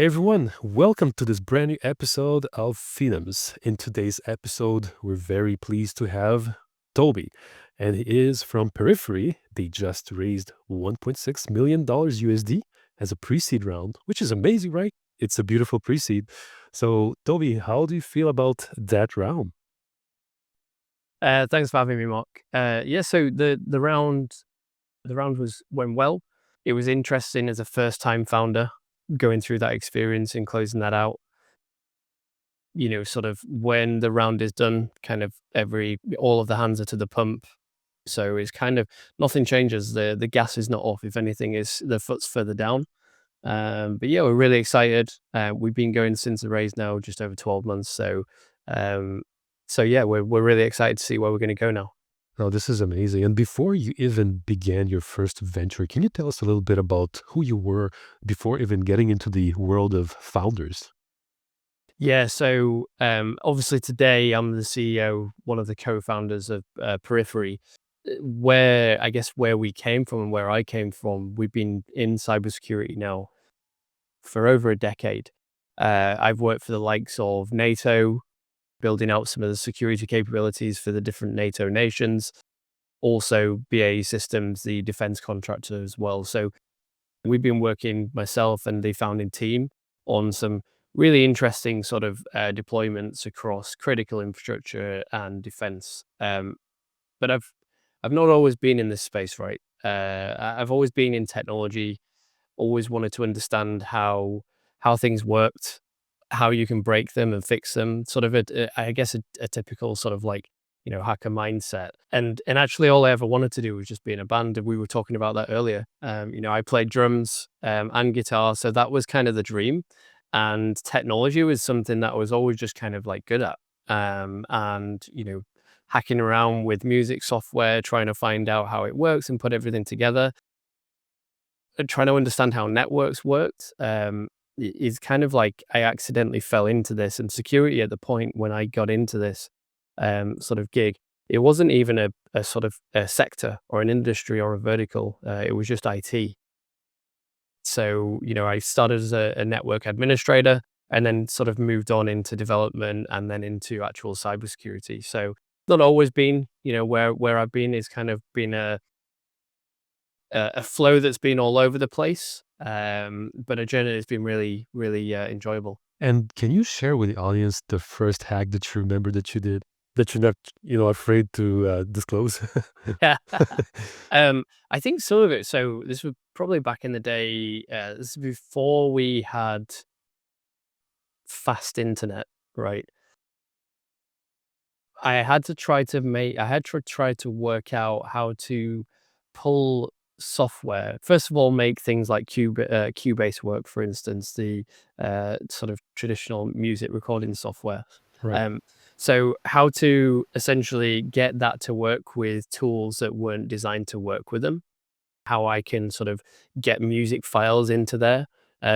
Hey everyone, welcome to this brand new episode of Phenoms. In today's episode, we're very pleased to have Toby, and he is from Periphery. They just raised $1.6 million USD as a pre-seed round, which is amazing, right? It's a beautiful pre-seed. So, Toby, how do you feel about that round? Thanks for having me, Mark. So the round went well. It was interesting as a first time founder going through that experience and closing that out. Sort of when the round is done, kind of all of the hands are to the pump. So it's kind of nothing changes. The gas is not off. If anything, is the foot's further down. But yeah, we're really excited. We've been going since the raise now, just over 12 months. Um, so yeah, we're really excited to see where we're going to go now. Oh, this is amazing. And before you even began your first venture, can you tell us a little bit about who you were before even getting into the world of founders? Yeah, so obviously today I'm the CEO, one of the co-founders of Periphery. Where we came from and where I came from, we've been in cybersecurity now for over a decade. I've worked for the likes of NATO, building out some of the security capabilities for the different NATO nations, also BAE Systems, the defense contractor as well. So we've been working, myself and the founding team, on some really interesting sort of deployments across critical infrastructure and defense. But I've not always been in this space, right? I've always been in technology, always wanted to understand how things worked, how you can break them and fix them. Sort of I guess a typical sort of like hacker mindset. And actually, all I ever wanted to do was just be in a band. And we were talking about that earlier. I played drums and guitar, so that was kind of the dream. And technology was something that I was always just kind of like good at. And hacking around with music software, trying to find out how it works and put everything together, and trying to understand how networks worked. Is kind of like I accidentally fell into this, and security at the point when I got into this sort of gig, it wasn't even a sort of a sector or an industry or a vertical. It was just IT. So, I started as a network administrator and then sort of moved on into development and then into actual cybersecurity. So, not always been, where I've been is kind of been a flow that's been all over the place, but a journey that's been really, really enjoyable. And can you share with the audience the first hack that you remember that you did that you're not, afraid to disclose? Yeah. I think some of it. So this was probably back in the day. This is before we had fast internet, right? I had to try to work out how to pull software. First of all, make things like Cubase work, for instance, the sort of traditional music recording software. Right. Um, so how to essentially get that to work with tools that weren't designed to work with them, how I can sort of get music files into there,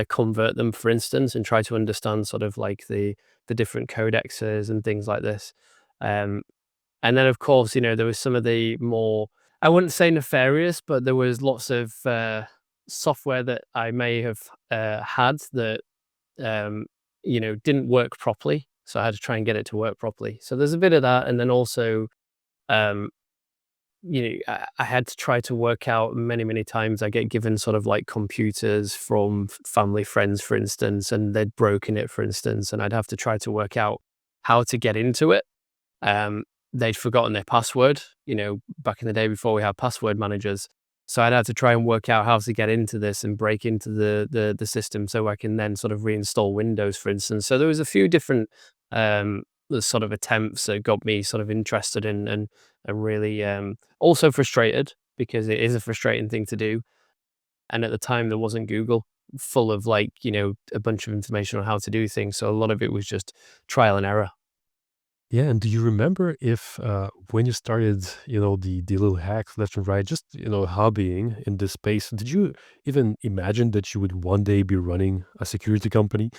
convert them, for instance, and try to understand sort of like the different codexes and things like this. Um, and then, of course, there was some of the more, I wouldn't say nefarious, but there was lots of software that I may have had that didn't work properly. So I had to try and get it to work properly. So there's a bit of that, and then also um, I had to try to work out many, many times. I get given sort of like computers from family friends, for instance, and they'd broken it, for instance, and I'd have to try to work out how to get into it. Um, they'd forgotten their password, back in the day before we had password managers. So I'd have to try and work out how to get into this and break into the system so I can then sort of reinstall Windows, for instance. So there was a few different the sort of attempts that got me sort of interested in and really also frustrated because it is a frustrating thing to do. And at the time there wasn't Google full of like, a bunch of information on how to do things. So a lot of it was just trial and error. Yeah, and do you remember if when you started, the little hacks left and right, just hobbying in this space, did you even imagine that you would one day be running a security company?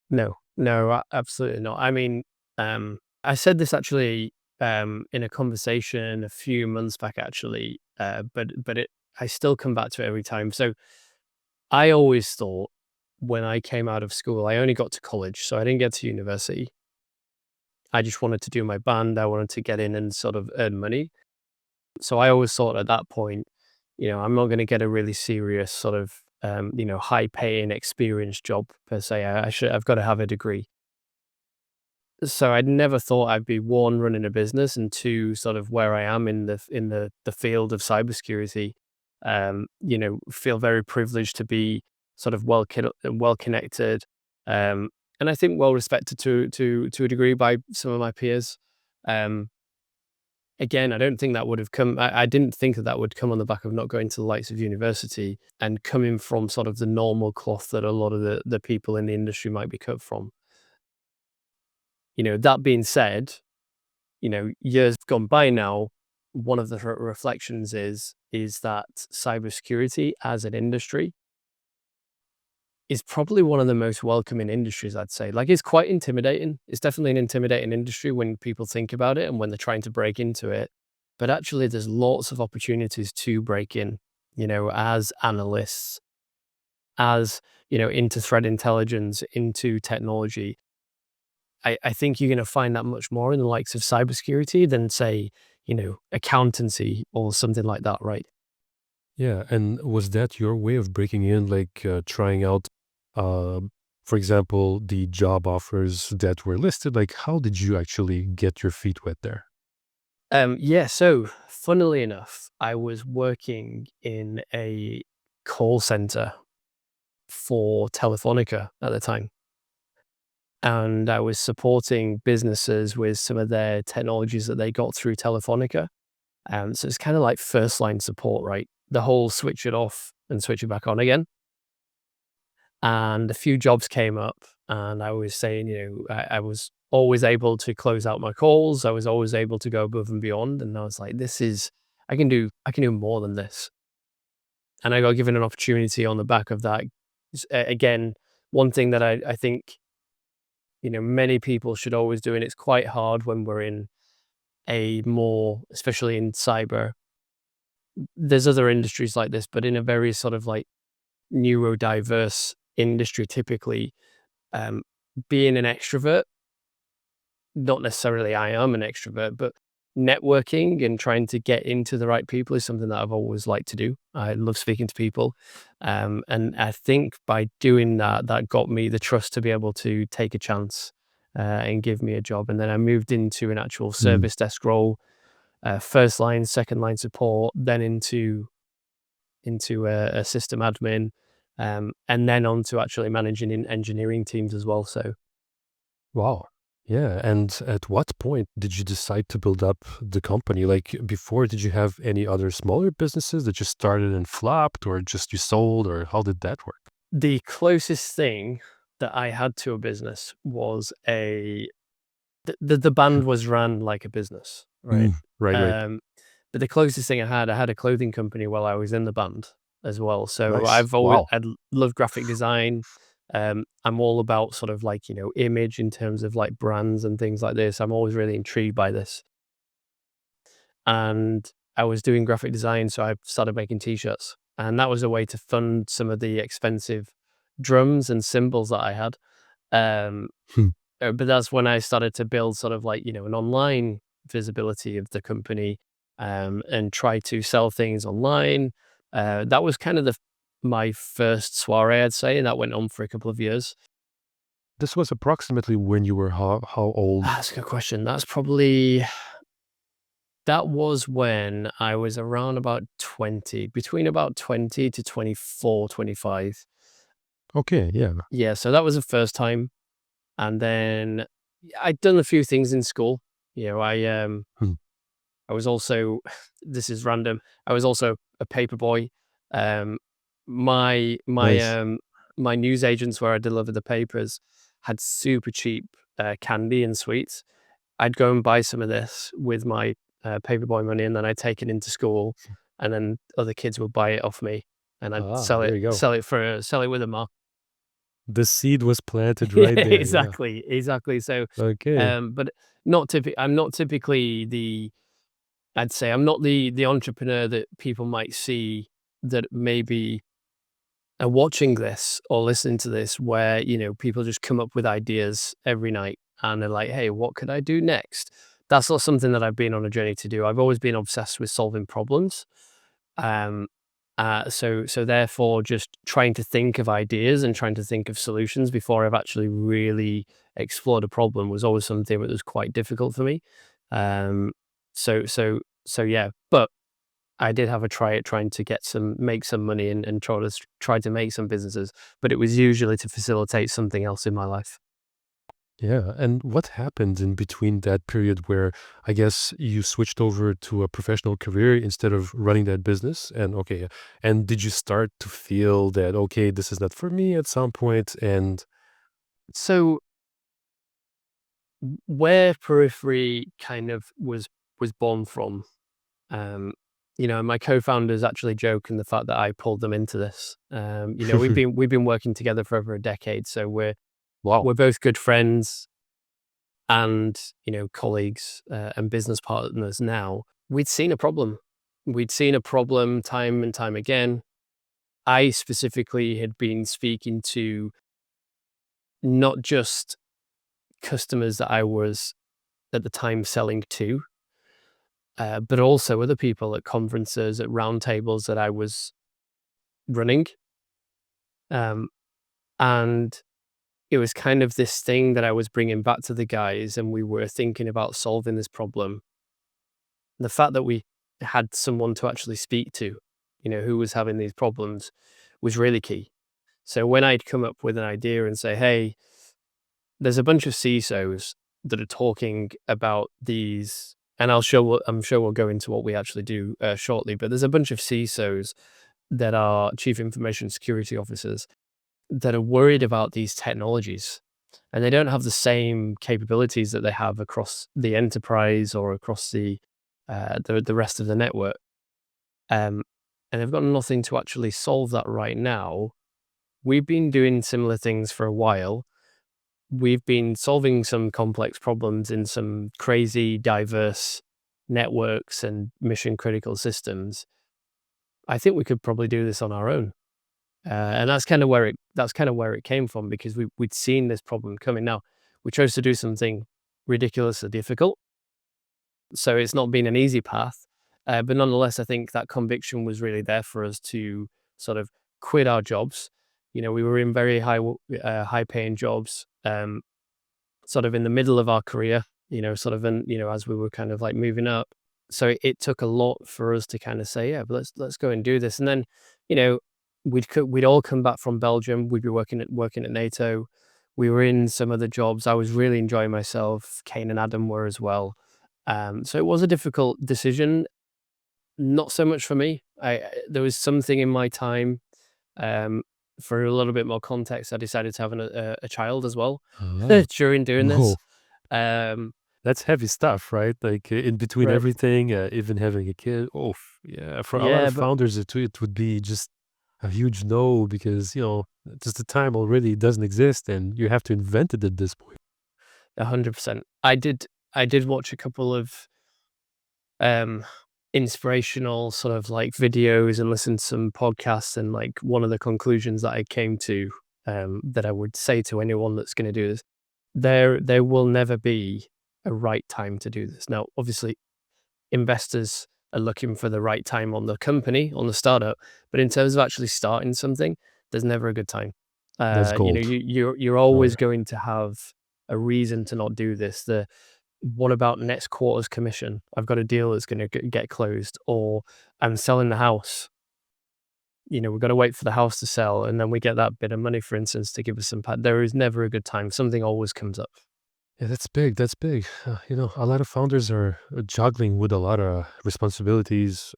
No, no, absolutely not. I mean, I said this actually in a conversation a few months back, actually, but I still come back to it every time. So I always thought when I came out of school, I only got to college, so I didn't get to university. I just wanted to do my band. I wanted to get in and sort of earn money. So I always thought at that point, I'm not going to get a really serious sort of, high paying experienced job per se. I've got to have a degree. So I'd never thought I'd be one, running a business, and two, sort of where I am in the field of cybersecurity. Feel very privileged to be sort of well connected, and I think well respected to a degree by some of my peers. Um, Again, I don't think that would have come. I didn't think that would come on the back of not going to the likes of university and coming from sort of the normal cloth that a lot of the people in the industry might be cut from. That being said, years gone by now, one of the reflections is that cybersecurity as an industry is probably one of the most welcoming industries, I'd say. Like, it's quite intimidating. It's definitely an intimidating industry when people think about it and when they're trying to break into it. But actually, there's lots of opportunities to break in, as analysts, as, into threat intelligence, into technology. I think you're going to find that much more in the likes of cybersecurity than, say, accountancy or something like that, right? Yeah, and was that your way of breaking in, like trying out, uh, for example, the job offers that were listed? Like, how did you actually get your feet wet there? Yeah, so funnily enough, I was working in a call center for Telefonica at the time. And I was supporting businesses with some of their technologies that they got through Telefonica. So it's kind of like first line support, right? The whole switch it off and switch it back on again. And a few jobs came up, and I was saying, I was always able to close out my calls. I was always able to go above and beyond. And I was like, I can do more than this. And I got given an opportunity on the back of that. Again, one thing that I think, many people should always do, and it's quite hard when we're in especially in cyber, there's other industries like this, but in a very sort of like neurodiverse industry, typically, um, being an extrovert, not necessarily I am an extrovert, but networking and trying to get into the right people is something that I've always liked to do. I love speaking to people. And I think by doing that, that got me the trust to be able to take a chance and give me a job. And then I moved into an actual Mm. service desk role, first line, second line support, then into a system admin, and then on to actually managing in engineering teams as well. So Wow. Yeah. And at what point did you decide to build up the company? Like before, did you have any other smaller businesses that just started and flopped, or just you sold, or how did that work? the closest thing that I had to a business was the band was ran like a business, right? Mm, right, right. Um, but the closest thing I had a clothing company while I was in the band as well. So Nice. Wow. I love graphic design. I'm all about sort of like, image in terms of like brands and things like this. I'm always really intrigued by this. And I was doing graphic design, so I started making t-shirts. And that was a way to fund some of the expensive drums and cymbals that I had. Um, Hmm. but that's when I started to build sort of like, an online visibility of the company, and try to sell things online. That was kind of my first soiree, I'd say, and that went on for a couple of years. This was approximately when you were how old? That's a good question. That was when I was around about 20, between about 20 to 24, 25. Okay, yeah. Yeah, so that was the first time. And then I'd done a few things in school. You know, Hmm. I was also this is random. I was also a paper boy. Um, my my Nice. um my news agents where I delivered the papers had super cheap candy and sweets. I'd go and buy some of this with my paperboy money, and then I'd take it into school, and then other kids would buy it off me, and I'd Ah, there you go. sell it with a mark. The seed was planted Yeah, right there. Yeah. exactly. So, Okay. but I'm not typically I'd say I'm not the entrepreneur that people might see that maybe And watching this or listening to this where, people just come up with ideas every night and they're like, "Hey, what could I do next?" That's not something that I've been on a journey to do. I've always been obsessed with solving problems. Um, so therefore, just trying to think of ideas and trying to think of solutions before I've actually really explored a problem was always something that was quite difficult for me. Um, so yeah, but I did have a try at trying to make some money and try to make some businesses, but it was usually to facilitate something else in my life. Yeah. And what happened in between that period where I guess you switched over to a professional career instead of running that business? And okay, and did you start to feel that, okay, this is not for me at some point? And So where Periphery kind of was born from, um, my co-founders actually joke in the fact that I pulled them into this. We've been working together for over a decade, so wow. we're both good friends and colleagues and business partners now. We'd seen a problem. We'd seen a problem time and time again. I specifically had been speaking to not just customers that I was at the time selling to, but also other people at conferences, at roundtables that I was running. Um, and it was kind of this thing that I was bringing back to the guys, and we were thinking about solving this problem. The fact that we had someone to actually speak to, who was having these problems was really key. So when I'd come up with an idea and say, "Hey, there's a bunch of CISOs that are talking about these," and I'm sure we'll go into what we actually do shortly, but there's a bunch of CISOs that are chief information security officers that are worried about these technologies, and they don't have the same capabilities that they have across the enterprise or across the rest of the network. Um, and they've got nothing to actually solve that right now. We've been doing similar things for a while. We've been solving some complex problems in some crazy, diverse networks and mission critical systems. I think we could probably do this on our own. And that's kind of where it came from because we'd seen this problem coming. Now, we chose to do something ridiculously difficult, so it's not been an easy path. But nonetheless, I think that conviction was really there for us to sort of quit our jobs. We were in very high paying jobs, sort of in the middle of our career. Sort of, as we were kind of like moving up. So it took a lot for us to kind of say, yeah, but let's go and do this. And then, you know, we'd all come back from Belgium. We'd be working at NATO. We were in some other jobs. I was really enjoying myself. Kane and Adam were as well. So it was a difficult decision. Not so much for me. There was something in my time. Um, for a little bit more context, I decided to have a child as well Oh, during doing whoa. this. Um, That's heavy stuff, right? Like in between right. everything, even having a kid. Oh, yeah. For a lot Yeah, of but founders, it would be just a huge no because, just the time already doesn't exist and you have to invent it at this point. 100%. I did watch a couple of um inspirational sort of like videos and listen to some podcasts, and like one of the conclusions that I came to, that I would say to anyone that's going to do this, there will never be a right time to do this. Now, obviously, investors are looking for the right time on the company, on the startup, but in terms of actually starting something, there's never a good time. That's gold. You're Right. always going to have a reason to not do this. What about next quarter's commission? I've got a deal that's going to get closed, or I'm selling the house. We've got to wait for the house to sell, and then we get that bit of money, for instance, to give us some. There is never a good time. Something always comes up. Yeah, that's big. That's big. A lot of founders are juggling with a lot of responsibilities,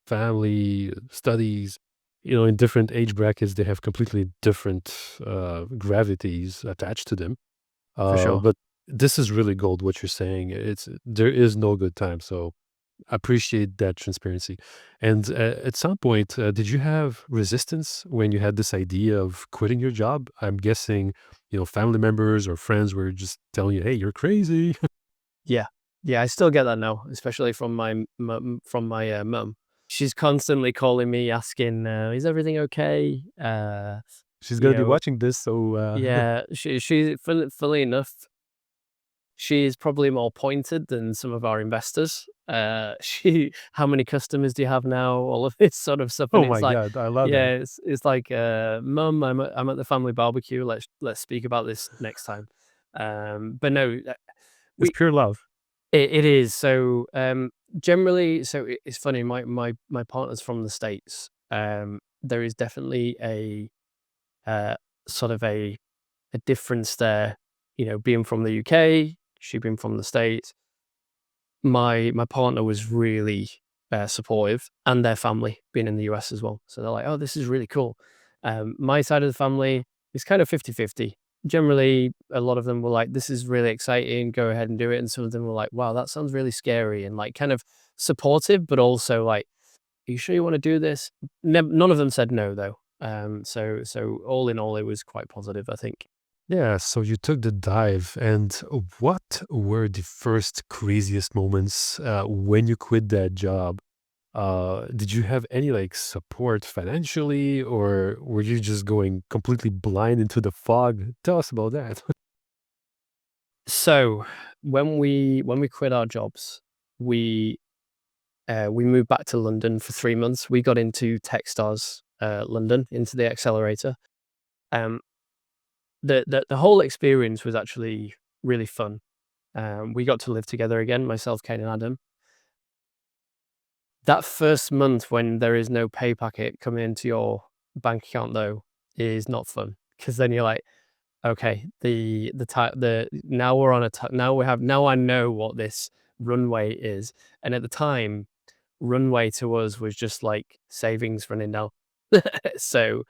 family, studies. In different age brackets, they have completely different gravities attached to them. For sure. But this is really gold. What you're saying, there is no good time. So I appreciate that transparency. And at some point, did you have resistance when you had this idea of quitting your job? I'm guessing, family members or friends were just telling you, "Hey, you're crazy." Yeah, yeah. I still get that now, especially from my mum. she's constantly calling me asking, "Is everything okay?" She's You gonna be know, watching this, so yeah, she funnily enough, she is probably more pointed than some of our investors. She how many customers do you have now? All of this sort of stuff, and oh it's my like, god, I love that. yeah, it's like, "Mum, I'm at the family barbecue. Let's speak about this next time." But no, It's we pure love. it is. So, generally, so it's funny, my partner's from the States. There is definitely uh, sort of a difference there, being from the UK, she being from the States. My partner was really, supportive, and their family being in the US as well. So they're like, "Oh, this is really cool." My side of the family is kind of 50-50. Generally, a lot of them were like, "This is really exciting, go ahead and do it," and some of them were like, "Wow, that sounds really scary," and, like, kind of supportive, but also like, "Are you sure you wanna do this?" None of them said no, though. So all in all, it was quite positive, I think. Yeah, so you took the dive, and what were the first craziest moments when you quit that job? Did you have any like support financially, or were you just going completely blind into the fog? Tell us about that. So, when we quit our jobs, we we moved back to London for 3 months. We got into Techstars, London, into the accelerator. Um, the whole experience was actually really fun. We got to live together again, myself, Kane, and Adam. That first month when there is no pay packet coming into your bank account, though, is not fun, because then you're like, "Okay, the now we're on a ti now we have now I know what this runway is." And at the time, runway to us was just like savings running down. So,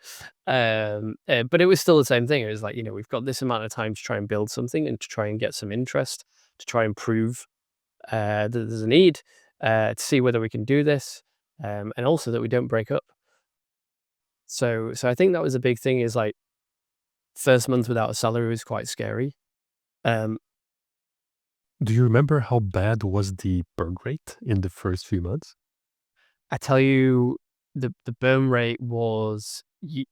but it was still the same thing. It was like, we've got this amount of time to try and build something and to try and get some interest, to try and prove that there's a need, to see whether we can do this, and also that we don't break up. So I think that was a big thing. Is like first month without a salary was quite scary. Um, Do you remember how bad was the burn rate in the first few months? I tell you, the burn rate was you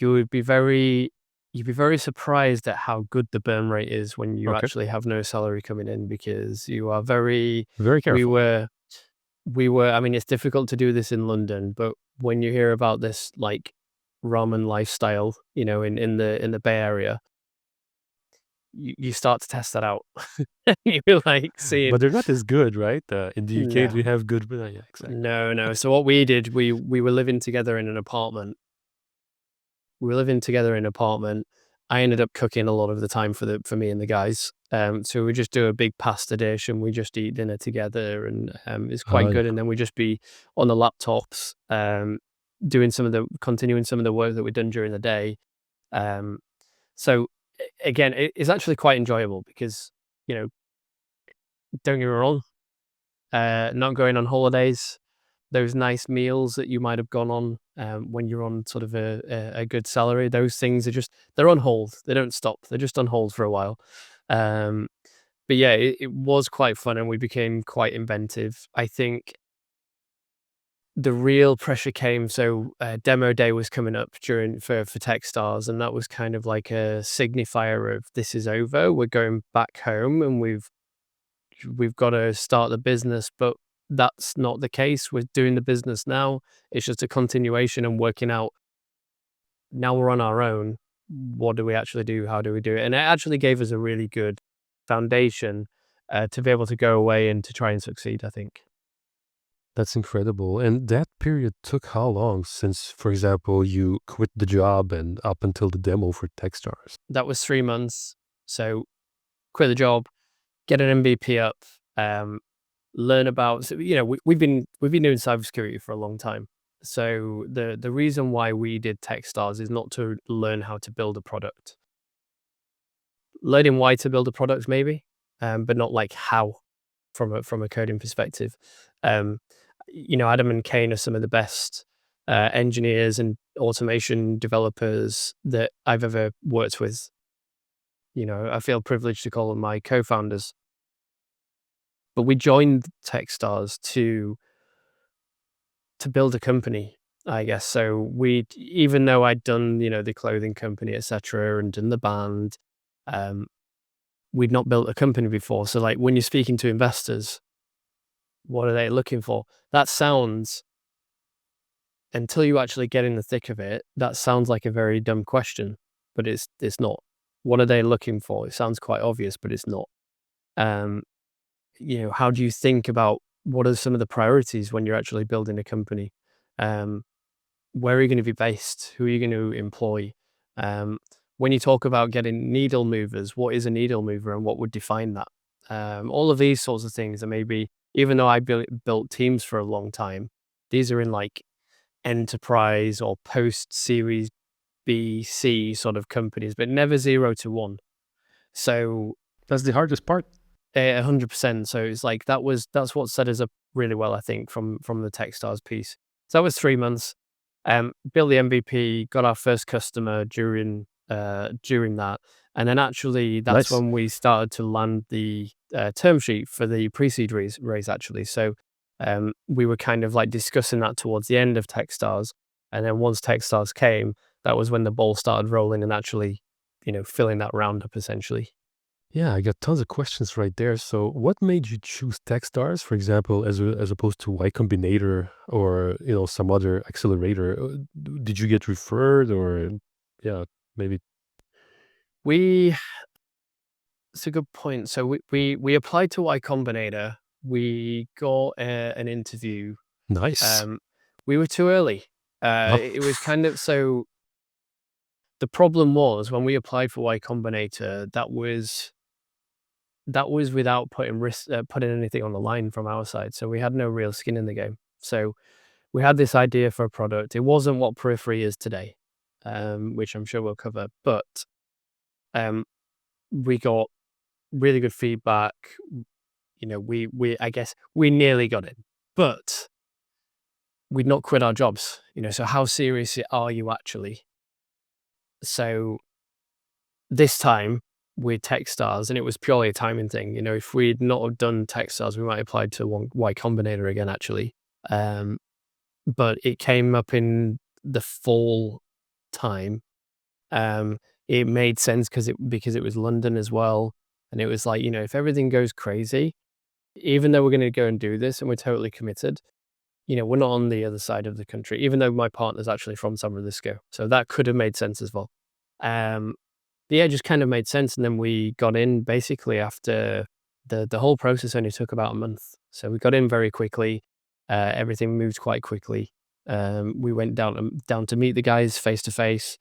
would be very you'd be very surprised at how good the burn rate is when you Okay, actually have no salary coming in, because you are very very we careful. were I mean, it's difficult to do this in London, but when you hear about this, like, ramen lifestyle, in the Bay Area, you start to test that out. You're, like, seeing But they're not as good, right? In the UK, no, we have good, yeah, exactly. no, no. So what we did, we were living together in an apartment. We were living together in an apartment. I ended up cooking a lot of the time for me and the guys. So we just do a big pasta dish, and we just eat dinner together, and it's quite Uh, good. And then we just be on the laptops, continuing some of the work that we've done during the day. Um, so again, it's actually quite enjoyable because, you know, don't get me wrong, not going on holidays, those nice meals that you might have gone on, when you're on sort of a good salary, those things are just they're on hold. They don't stop. They're just on hold for a while. Um, but yeah, it was quite fun, and we became quite inventive. I think the real pressure came, so, demo day was coming up during for Techstars, and that was kind of like a signifier of this is over. We're going back home, and we've gotta start the business, but that's not the case. We're doing the business now. It's just a continuation and working out, now we're on our own. What do we actually do? How do we do it? And it actually gave us a really good foundation, to be able to go away and to try and succeed, I think. that's incredible. And that period took how long since, for example, you quit the job and up until the demo for Techstars? That was 3 months. So quit the job, get an MVP up, um, learn about, so, we've been doing cybersecurity for a long time. So the reason why we did Techstars is not to learn how to build a product. Learning why to build a product maybe, but not like how, from a coding perspective. Um, Adam and Kane are some of the best engineers and automation developers that I've ever worked with. I feel privileged to call them my co-founders. But we joined Techstars to to build a company, I guess. So even though I'd done, the clothing company, etc., and done the band, um, we'd not built a company before. So like when you're speaking to investors, what are they looking for? That sounds, until you actually get in the thick of it, that sounds like a very dumb question, but it's not. What are they looking for? It sounds quite obvious, but it's not. Um, how do you think about what are some of the priorities when you're actually building a company? Um, where are you going to be based? Who are you going to employ? Um, when you talk about getting needle movers, what is a needle mover and what would define that? All of these sorts of things are maybe, even though I built teams for a long time, these are in like enterprise or post series B, C sort of companies, but never 0 to 1. So That's the hardest part. 100%. So it's like that's what set us up really well, I think, from the Techstars piece. So that was 3 months. Built the MVP, got our first customer during that, and then actually that's Nice. when we started to land the term sheet for the pre-seed raise actually. So we were kind of like discussing that towards the end of Techstars, and then once Techstars came, that was when the ball started rolling and actually, filling that roundup essentially. Yeah, I got tons of questions right there. So, what made you choose Techstars, for example, as opposed to Y Combinator or some other accelerator? Did you get referred, or yeah, maybe We It's a good point. So we applied to Y Combinator. We got an interview. nice? Um, we were too early. Oh, It was kind of so. The problem was when we applied for Y Combinator, that was without putting anything on the line from our side. So we had no real skin in the game. So we had this idea for a product. It wasn't what Periphery is today, which I'm sure we'll cover. But um, we got really good feedback. We I guess we nearly got in, but we'd not quit our jobs. So how serious are you actually? So this time with Techstars, and it was purely a timing thing. If we'd not have done Techstars, we might have applied to one Y Combinator again, actually. Um, but it came up in the fall time. Um, it made sense because it was London as well, and it was like, if everything goes crazy, even though we're going to go and do this and we're totally committed, we're not on the other side of the country, even though my partner's actually from San Francisco. So that could have made sense as well. Um, yeah, it just kind of made sense. And then we got in basically after the whole process only took about a month. So we got in very quickly. Everything moved quite quickly. We went down to meet the guys face to face.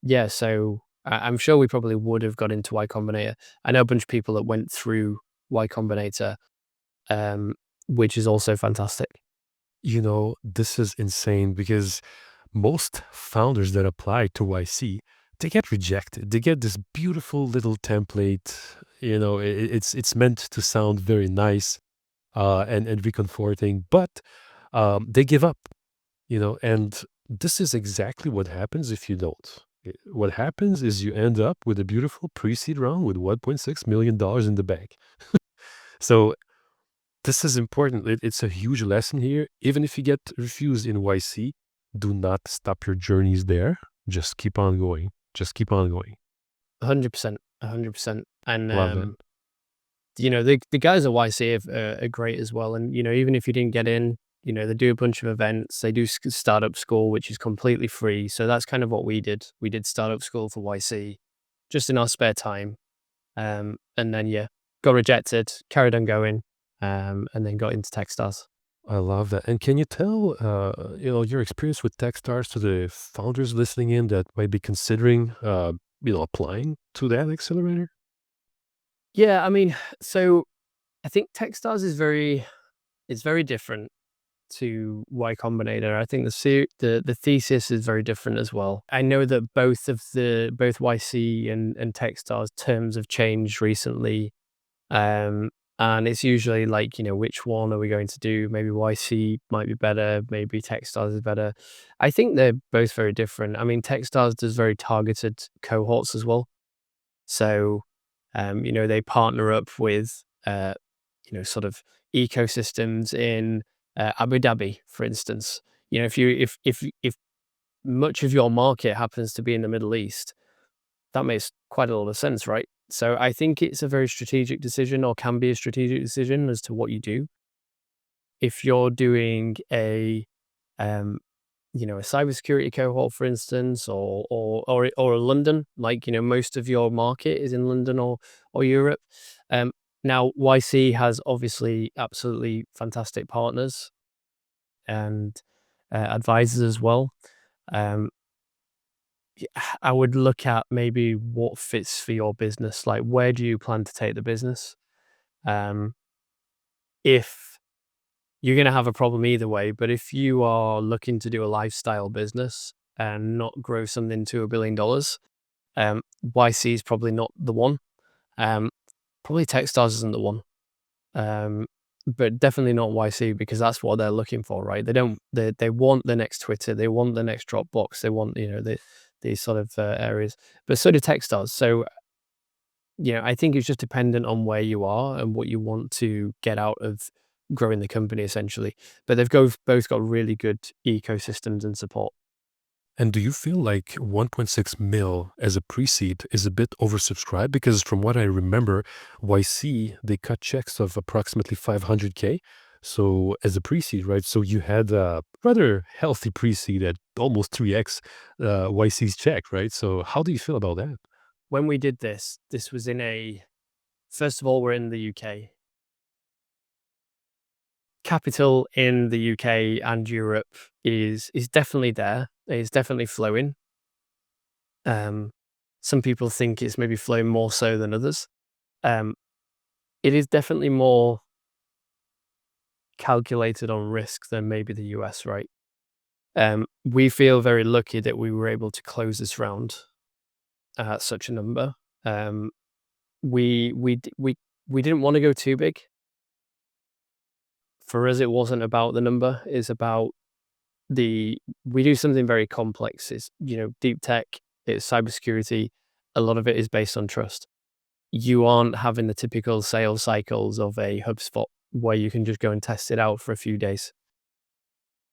Yeah, so I'm sure we probably would have got into Y Combinator. I know a bunch of people that went through Y Combinator, um, which is also fantastic. this is insane because most founders that apply to YC, they get rejected. They get this beautiful little template. It's meant to sound very nice, and reconforting, but they give up. And this is exactly what happens if you don't. What happens is you end up with a beautiful pre-seed round with $1.6 million in the bank. So this is important. It's a huge lesson here. Even if you get refused in YC, do not stop your journeys there. Just keep on going. Just keep on going. 100%, 100%. And, Love that. the guys at YC are great as well. And, even if you didn't get in, they do a bunch of events. They do startup school, which is completely free. So that's kind of what we did. We did startup school for YC just in our spare time. And then, yeah, got rejected, carried on going, and then got into Techstars. I love that. And can you tell, your experience with Techstars to the founders listening in that might be considering, applying to that accelerator? Yeah, I mean, so I think Techstars it's very different to Y Combinator. I think the thesis is very different as well. I know that both YC and Techstars terms have changed recently. And it's usually like, which one are we going to do? Maybe YC might be better, maybe Techstars is better. I think they're both very different. I mean, Techstars does very targeted cohorts as well. So, they partner up with, sort of ecosystems in Abu Dhabi, for instance. If much of your market happens to be in the Middle East, that makes quite a lot of sense, right? So I think it's a very strategic decision, or can be a strategic decision, as to what you do. If you're doing um, a cybersecurity cohort, for instance, or London, like, most of your market is in London or Europe. Um, Now, YC has obviously absolutely fantastic partners and advisors as well. Um, I would look at maybe what fits for your business. Like, where do you plan to take the business? Um, if you're going to have a problem either way, but if you are looking to do a lifestyle business and not grow something to $1 billion, YC is probably not the one. Um, Probably Techstars isn't the one. Um, but definitely not YC, because that's what they're looking for, right? They want the next Twitter, they want the next Dropbox, they want, these sort of areas. But so do Techstars. So, I think it's just dependent on where you are and what you want to get out of growing the company, essentially. But they've both got really good ecosystems and support. And do you feel like 1.6 mil as a pre-seed is a bit oversubscribed? Because from what I remember, YC, they cut checks of approximately 500K. So as a pre-seed, right? So you had a rather healthy pre-seed at almost 3x YC's check, right? So how do you feel about that? When we did this was first of all, we're in the UK. Capital in the UK and Europe is definitely there. It's definitely flowing. Um, some people think it's maybe flowing more so than others. Um, it is definitely more calculated on risk than maybe the US, right? We feel very lucky that we were able to close this round at such a number. Um, we didn't want to go too big. For us, it wasn't about the number. It's about we do something very complex. It's, deep tech, it's cybersecurity. A lot of it is based on trust. You aren't having the typical sales cycles of a HubSpot where you can just go and test it out for a few days.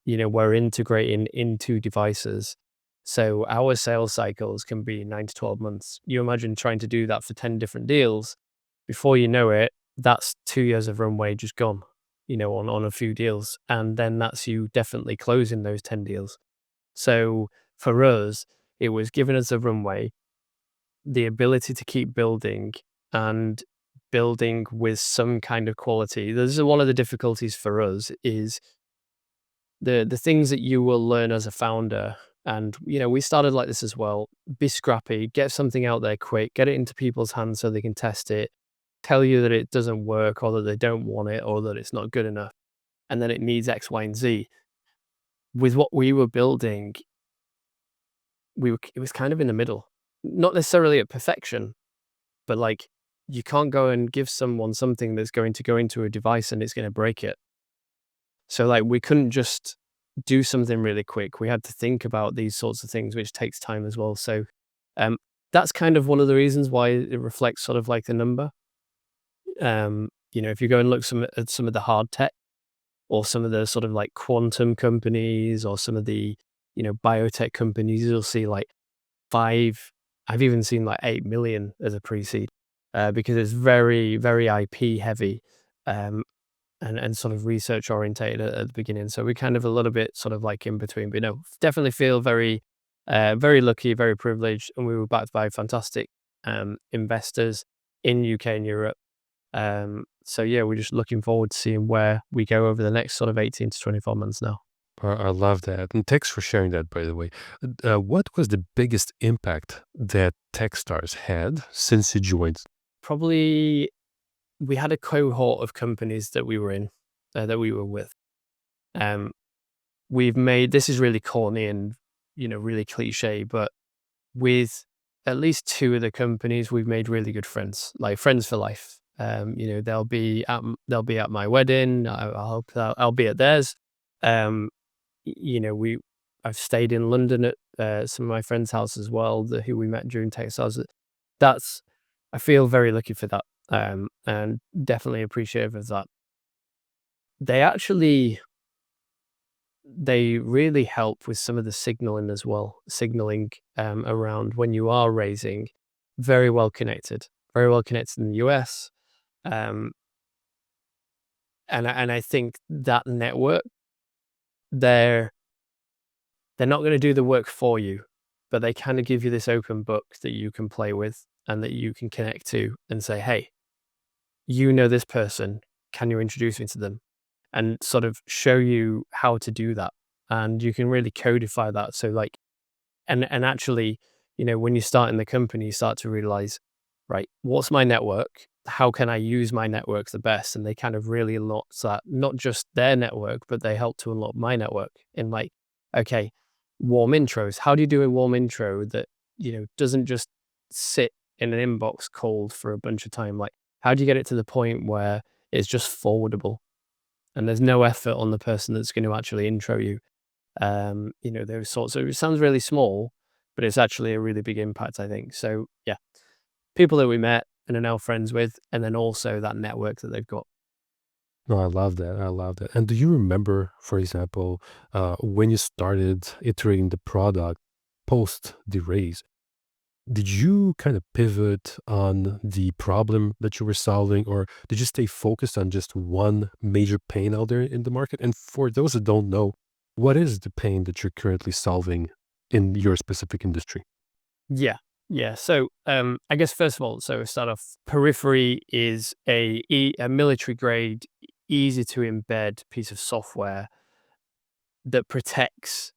We're integrating into devices. So our sales cycles can be 9 to 12 months. You imagine trying to do that for 10 different deals. Before you know it, that's 2 years of runway just gone, on a few deals. And then that's you definitely closing those 10 deals. So for us, it was giving us a runway, the ability to keep building, and building with some kind of quality. This is one of the difficulties for us, is the things that you will learn as a founder. And, we started like this as well. Be scrappy, get something out there quick, get it into people's hands so they can test it, tell you that it doesn't work, or that they don't want it, or that it's not good enough, and then it needs X, Y, and Z. With what we were building, it was kind of in the middle. Not necessarily at perfection, but like, you can't go and give someone something that's going to go into a device and it's going to break it. So, like, we couldn't just do something really quick. We had to think about these sorts of things, which takes time as well. So, um, that's kind of one of the reasons why it reflects sort of like the number. If you go and look at some of the hard tech, or some of the sort of like quantum companies, or some of the, biotech companies, you'll see like 5, I've even seen like 8 million as a pre-seed, because it's very, very IP heavy, um, and sort of research orientated at the beginning. So we're kind of a little bit sort of like in between, but definitely feel very, very lucky, very privileged. And we were backed by fantastic investors in UK and Europe. So yeah, we're just looking forward to seeing where we go over the next sort of 18 to 24 months now. I love that. And thanks for sharing that, by the way. What was the biggest impact that Techstars had since you joined? Probably, we had a cohort of companies that we were in, that we were with. Um, we've made, this is really corny and, really cliche, but with at least 2 of the companies, we've made really good friends, like friends for life. They'll be at my wedding. I hope that I'll be at theirs. Um, we I've stayed in London at some of my friends' house as well, who we met during Techstars. That's I feel very lucky for that, and definitely appreciative of that. They actually they really help with some of the signaling as well, signaling around when you are raising. Very well connected in the US. Um, and I think that network, they're not going to do the work for you, but they kind of give you this open book that you can play with and that you can connect to and say, hey, you know this person, can you introduce me to them? And sort of show you how to do that. And you can really codify that. So like, and actually, when you start in the company, you start to realize, right, what's my network? How can I use my network the best? And they kind of really unlock that, not just their network, but they help to unlock my network in like, okay, warm intros. How do you do a warm intro that, doesn't just sit in an inbox cold for a bunch of time? Like, how do you get it to the point where it's just forwardable and there's no effort on the person that's going to actually intro you? Those sorts of, it sounds really small, but it's actually a really big impact, I think. So yeah, people that we met and are now friends with, and then also that network that they've got. No, I love that. I love that. And do you remember, for example, when you started iterating the product post the raise? Did you kind of pivot on the problem that you were solving, or did you stay focused on just one major pain out there in the market? And for those that don't know, what is the pain that you're currently solving in your specific industry? Yeah. Yeah. So I guess first of all, so start off, Periphery is a military grade, easy to embed piece of software that protects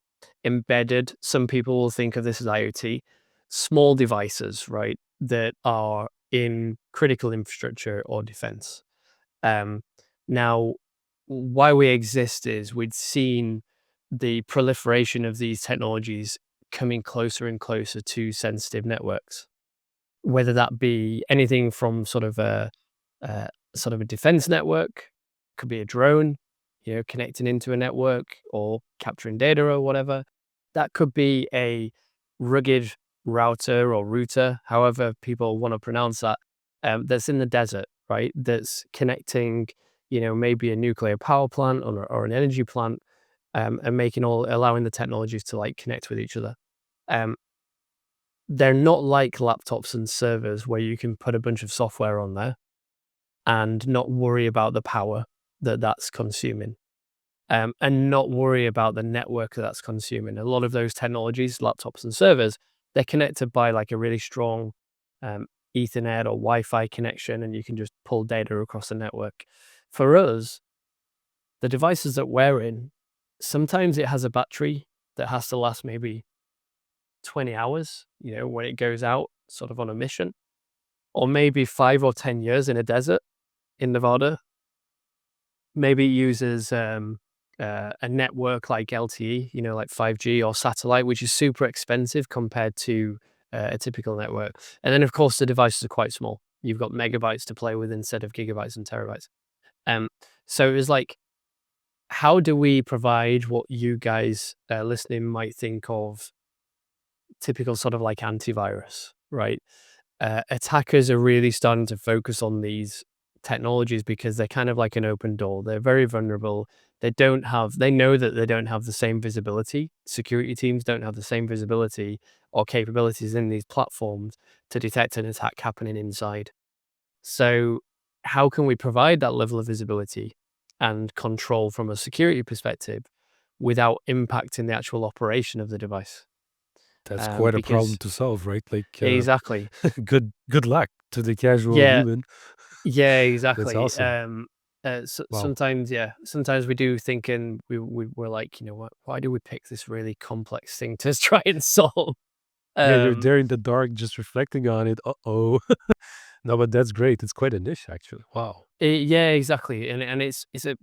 embedded, some people will think of this as IoT, small devices, right, that are in critical infrastructure or defense. Um, Now, why we exist is we'd seen the proliferation of these technologies coming closer and closer to sensitive networks, whether that be anything from uh, sort of a defense network, could be a drone, connecting into a network or capturing data or whatever. That could be a rugged router or router, however people want to pronounce that, that's in the desert, right? That's connecting, maybe a nuclear power plant or an energy plant, and allowing the technologies to like connect with each other. Um, they're not like laptops and servers where you can put a bunch of software on there and not worry about the power that that's consuming, and not worry about the network that that's consuming. A lot of those technologies, laptops and servers, they're connected by like a really strong um, Ethernet or Wi-Fi connection, and you can just pull data across the network. For us, the devices that we're in, sometimes it has a battery that has to last maybe 20 hours, when it goes out sort of on a mission, or maybe 5 or 10 years in a desert in Nevada. Maybe it uses a network like LTE, like 5G or satellite, which is super expensive compared to a typical network. And then, of course, the devices are quite small. You've got megabytes to play with instead of gigabytes and terabytes. Um, so it was like, how do we provide what you guys listening might think of typical sort of like antivirus, right? Attackers are really starting to focus on these technologies because they're kind of like an open door. They're very vulnerable. They know that they don't have the same visibility. Security teams don't have the same visibility or capabilities in these platforms to detect an attack happening inside. So, how can we provide that level of visibility and control from a security perspective without impacting the actual operation of the device? That's quite a problem Because to solve, right? Like, exactly, good luck to the casual yeah, human. yeah, That's exactly. awesome. Wow. Sometimes, yeah, sometimes we do think, and we're like, what? Why do we pick this really complex thing to try and solve? Yeah, you're Um, there in the dark, just reflecting on it. Uh-oh. No, but that's great. It's quite a niche, actually. Wow. yeah, exactly, and it's a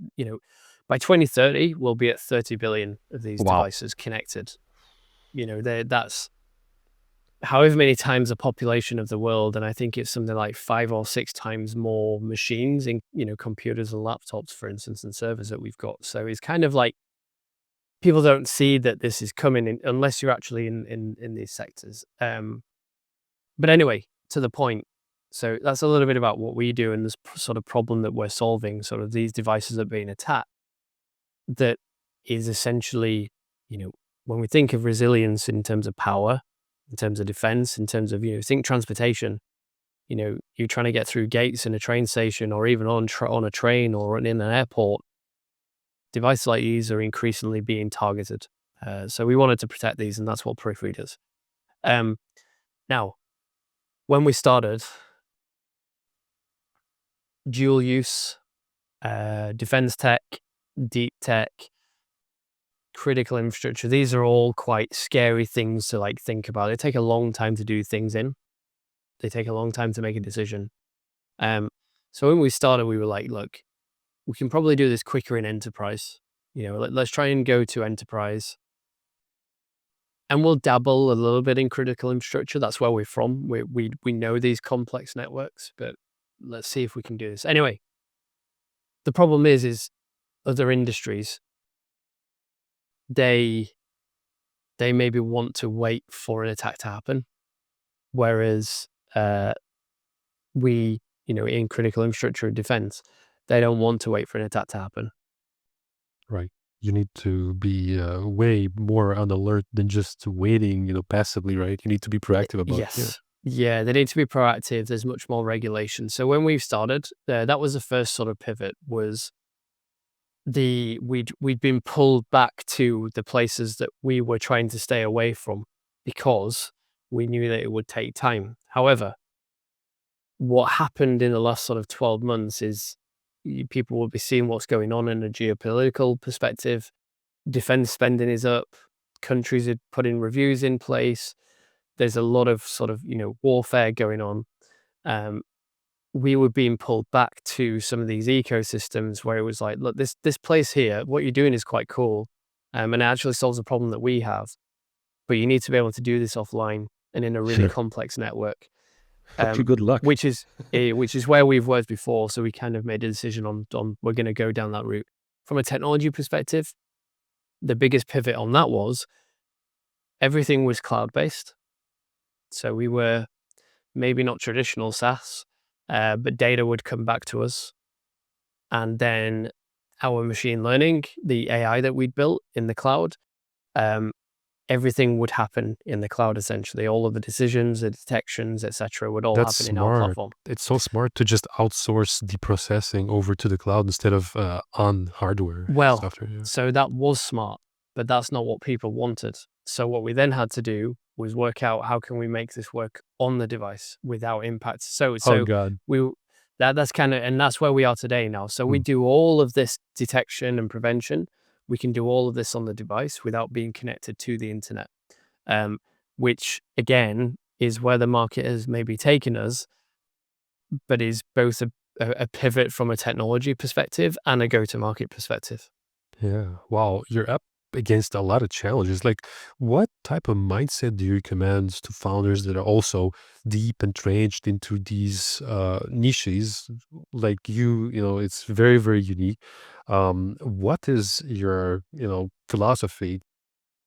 by 2030 we'll be at 30 billion of these Wow. devices connected. That's however many times the population of the world, and I think it's something like 5 or 6 times more machines in computers and laptops, for instance, and servers that we've got. So it's kind of like people don't see that this is coming in, unless you're actually in these sectors. But anyway, to the point. So that's a little bit about what we do and this sort of problem that we're solving. Sort of these devices are being attacked. That is essentially, when we think of resilience in terms of power, in terms of defense, in terms of, think transportation, you're trying to get through gates in a train station or even on a train or in an airport. Devices like these are increasingly being targeted. So we wanted to protect these, and that's what Periphery does. Now, when we started, dual use, defense tech, deep tech, critical infrastructure, these are all quite scary things to think about. They take a long time to do things in. They take a long time to make a decision. So when we started, we were like, look, we can probably do this quicker in enterprise. Let's try and go to enterprise. And we'll dabble a little bit in critical infrastructure. That's where we're from. We know these complex networks, but let's see if we can do this. Anyway, the problem is other industries, they maybe want to wait for an attack to happen. Whereas we, in critical infrastructure and defense, they don't want to wait for an attack to happen. Right. You need to be way more on alert than just waiting, passively, right? You need to be proactive about it. Yes. Yeah, they need to be proactive. There's much more regulation. So when we started, that was the first sort of pivot. Was we'd been pulled back to the places that we were trying to stay away from because we knew that it would take time. However, what happened in the last sort of 12 months is people will be seeing what's going on in a geopolitical perspective. Defense spending is up. Countries are putting reviews in place. There's a lot of sort of, warfare going on. We were being pulled back to some of these ecosystems where it was like, look, this place here, what you're doing is quite cool. And it actually solves a problem that we have. But you need to be able to do this offline and in a really complex network. Good luck. Which is where we've worked before. So we kind of made a decision on we're going to go down that route. From a technology perspective, the biggest pivot on that was everything was cloud-based. So we were maybe not traditional SaaS, but data would come back to us. And then our machine learning, the AI that we'd built in the cloud, everything would happen in the cloud, essentially. All of the decisions, the detections, etc., would all happen in our platform. It's so smart to just outsource the processing over to the cloud instead of on hardware. Software, yeah. So that was smart, but that's not what people wanted. So what we then had to do was work out how can we make this work on the device without impact. So God. that's kind of, and that's where we are today now. So we do all of this detection and prevention. We can do all of this on the device without being connected to the internet, which again is where the market has maybe taken us, but is both a pivot from a technology perspective and a go-to-market perspective. Yeah. Wow. You're up against a lot of challenges. Like, what type of mindset do you recommend to founders that are also deep entrenched into these niches? Like it's very, very unique. What is your, philosophy?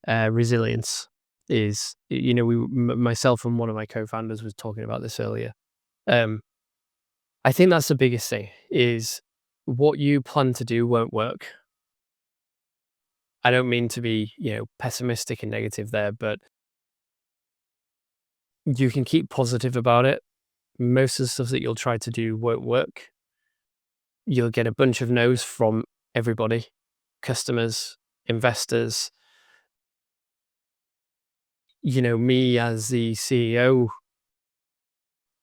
Resilience is, myself and one of my co-founders was talking about this earlier. I think that's the biggest thing is what you plan to do won't work. I don't mean to be, pessimistic and negative there, but you can keep positive about it. Most of the stuff that you'll try to do won't work. You'll get a bunch of no's from everybody, customers, investors. Me as the CEO,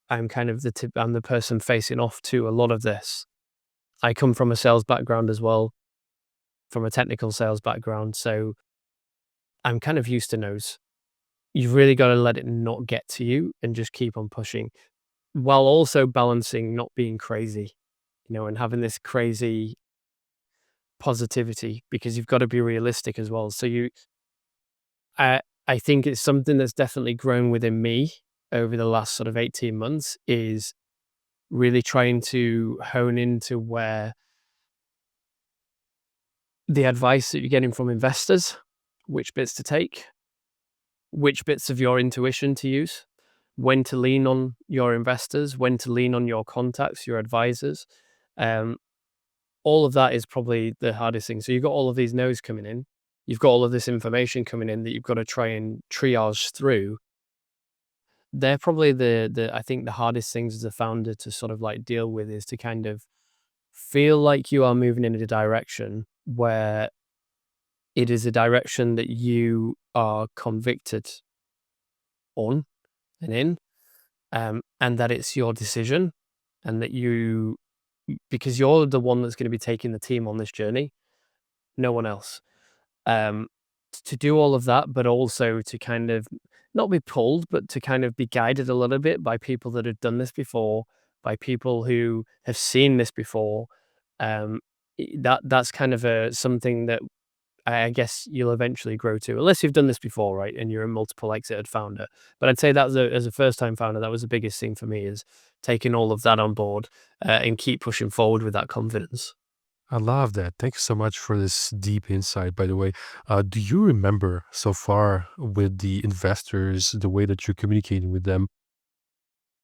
I'm kind of I'm the person facing off to a lot of this. I come from a sales background as well, from a technical sales background. So I'm kind of used to no's. You've really got to let it not get to you and just keep on pushing while also balancing not being crazy, and having this crazy positivity because you've got to be realistic as well. So I think it's something that's definitely grown within me over the last sort of 18 months is really trying to hone into where the advice that you're getting from investors, which bits to take, which bits of your intuition to use, when to lean on your investors, when to lean on your contacts, your advisors, all of that is probably the hardest thing. So you've got all of these no's coming in. You've got all of this information coming in that you've got to try and triage through. They're probably the I think the hardest things as a founder to sort of like deal with, is to kind of feel like you are moving in a direction where it is a direction that you are convicted on and in, and that it's your decision, and that because you're the one that's going to be taking the team on this journey, no one else. Um, to do all of that, but also to kind of not be pulled, but to kind of be guided a little bit by people that have done this before, by people who have seen this before. That's kind of something that I guess you'll eventually grow to, unless you've done this before, right? And you're a multiple exited founder. But I'd say that as a first time founder, that was the biggest thing for me, is taking all of that on board, and keep pushing forward with that confidence. I love that. Thanks so much for this deep insight, by the way. Do you remember so far with the investors, the way that you're communicating with them?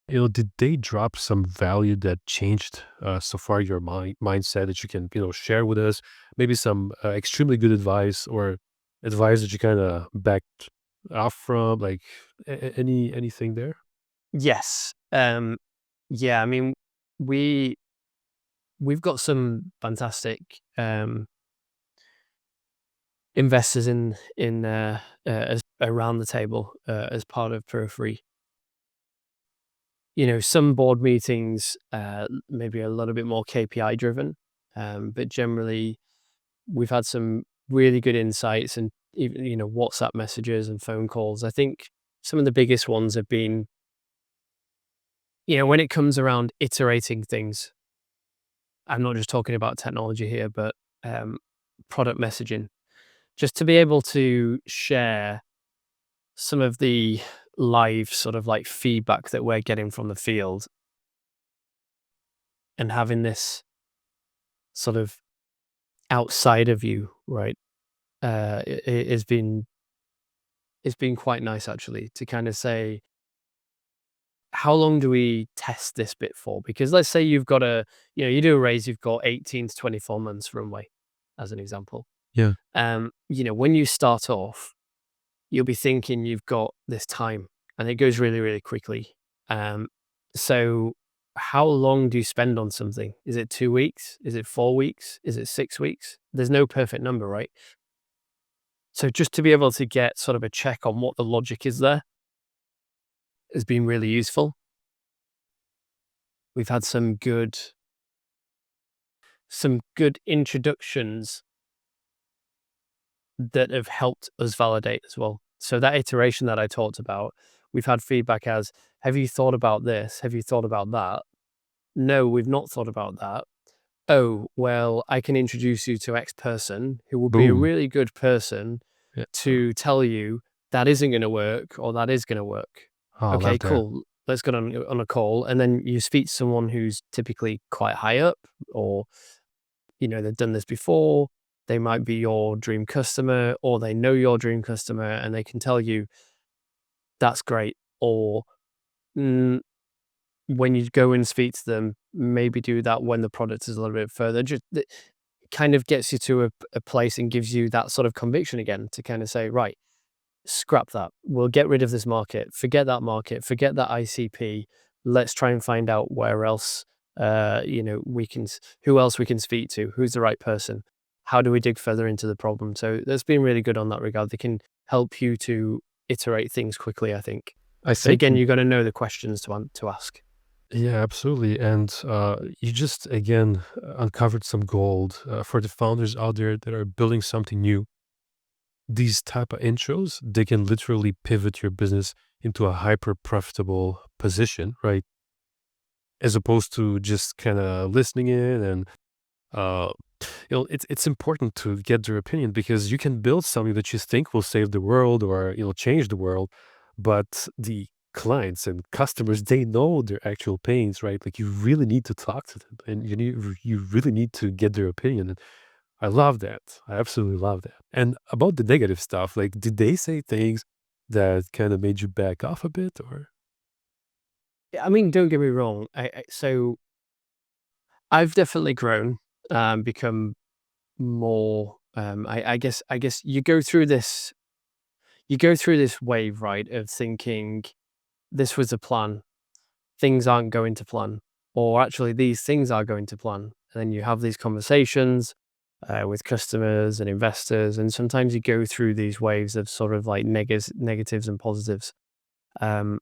Did they drop some value that changed so far your mindset that you can, share with us? Maybe some extremely good advice, or advice that you kind of backed off from, like anything there? Yes. Yeah, I mean, we we've got some fantastic investors as around the table, as part of Periphery. Some board meetings, maybe a little bit more KPI driven, but generally we've had some really good insights, and even, WhatsApp messages and phone calls. I think some of the biggest ones have been, when it comes around iterating things. I'm not just talking about technology here, but um, product messaging. Just to be able to share some of the live sort of like feedback that we're getting from the field, and having this sort of outside of you, right? It has been, it's been quite nice actually to kind of say, how long do we test this bit for? Because let's say you've got you do a raise, you've got 18 to 24 months runway, as an example. Yeah. When you start off, you'll be thinking you've got this time, and it goes really, really quickly. So how long do you spend on something? Is it 2 weeks? Is it 4 weeks? Is it 6 weeks? There's no perfect number, right? So just to be able to get sort of a check on what the logic is there has been really useful. We've had some good introductions that have helped us validate as well. So that iteration that I talked about, we've had feedback as, have you thought about this? Have you thought about that? No, we've not thought about that. Oh, well, I can introduce you to X person who will be a Boom. really good person Yeah. to tell you that isn't going to work, or that is going to work. Oh, I Okay, love that. cool. Let's get on a call. And then you speak to someone who's typically quite high up, or, they've done this before. They might be your dream customer, or they know your dream customer, and they can tell you that's great. Or, mm, when you go and speak to them, maybe do that when the product is a little bit further. Just it kind of gets you to a place and gives you that sort of conviction again, to kind of say, right, scrap that. We'll get rid of this market. Forget that market. Forget that ICP. Let's try and find out where else, who else we can speak to. Who's the right person? How do we dig further into the problem? So that's been really good on that regard. They can help you to iterate things quickly, I think. I But think again, you got to know the questions to ask. Yeah, absolutely. And you just, again, uncovered some gold for the founders out there that are building something new. These type of intros, they can literally pivot your business into a hyper profitable position, right? As opposed to just kind of listening in and uh, it's important to get their opinion, because you can build something that you think will save the world, or change the world, but the clients and customers, they know their actual pains, right? Like, you really need to talk to them, and you really need to get their opinion. And I love that. I absolutely love that. And about the negative stuff, like, did they say things that kind of made you back off a bit, or? I mean, don't get me wrong. So I've definitely grown. become more. I guess you go through this. You go through this wave, right, of thinking this was a plan, things aren't going to plan, or actually these things are going to plan. And then you have these conversations with customers and investors, and sometimes you go through these waves of sort of like negatives and positives. Um,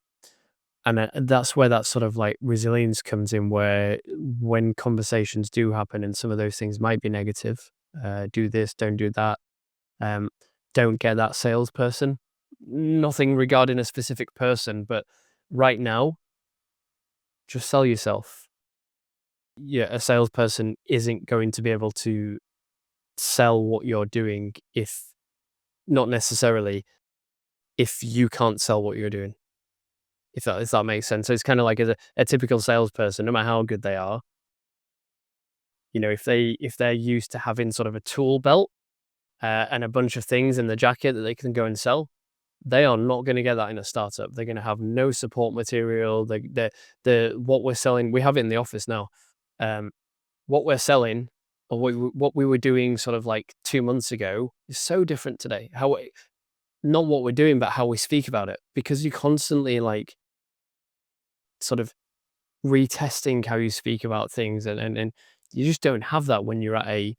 and that's where that sort of like resilience comes in, where when conversations do happen and some of those things might be negative, do this, don't do that, um, don't get that salesperson. Nothing regarding a specific person, but right now, just sell yourself. Yeah, a salesperson isn't going to be able to sell what you're doing if not necessarily if you can't sell what you're doing. If that makes sense. So it's kind of like a typical salesperson, no matter how good they are, if they're used to having sort of a tool belt and a bunch of things in the jacket that they can go and sell, they are not going to get that in a startup. They're going to have no support material. The what we're selling, we have it in the office now. What we're selling or what we were doing sort of like 2 months ago is so different today. Not what we're doing, but how we speak about it, because you constantly like sort of retesting how you speak about things, and you just don't have that when you're at a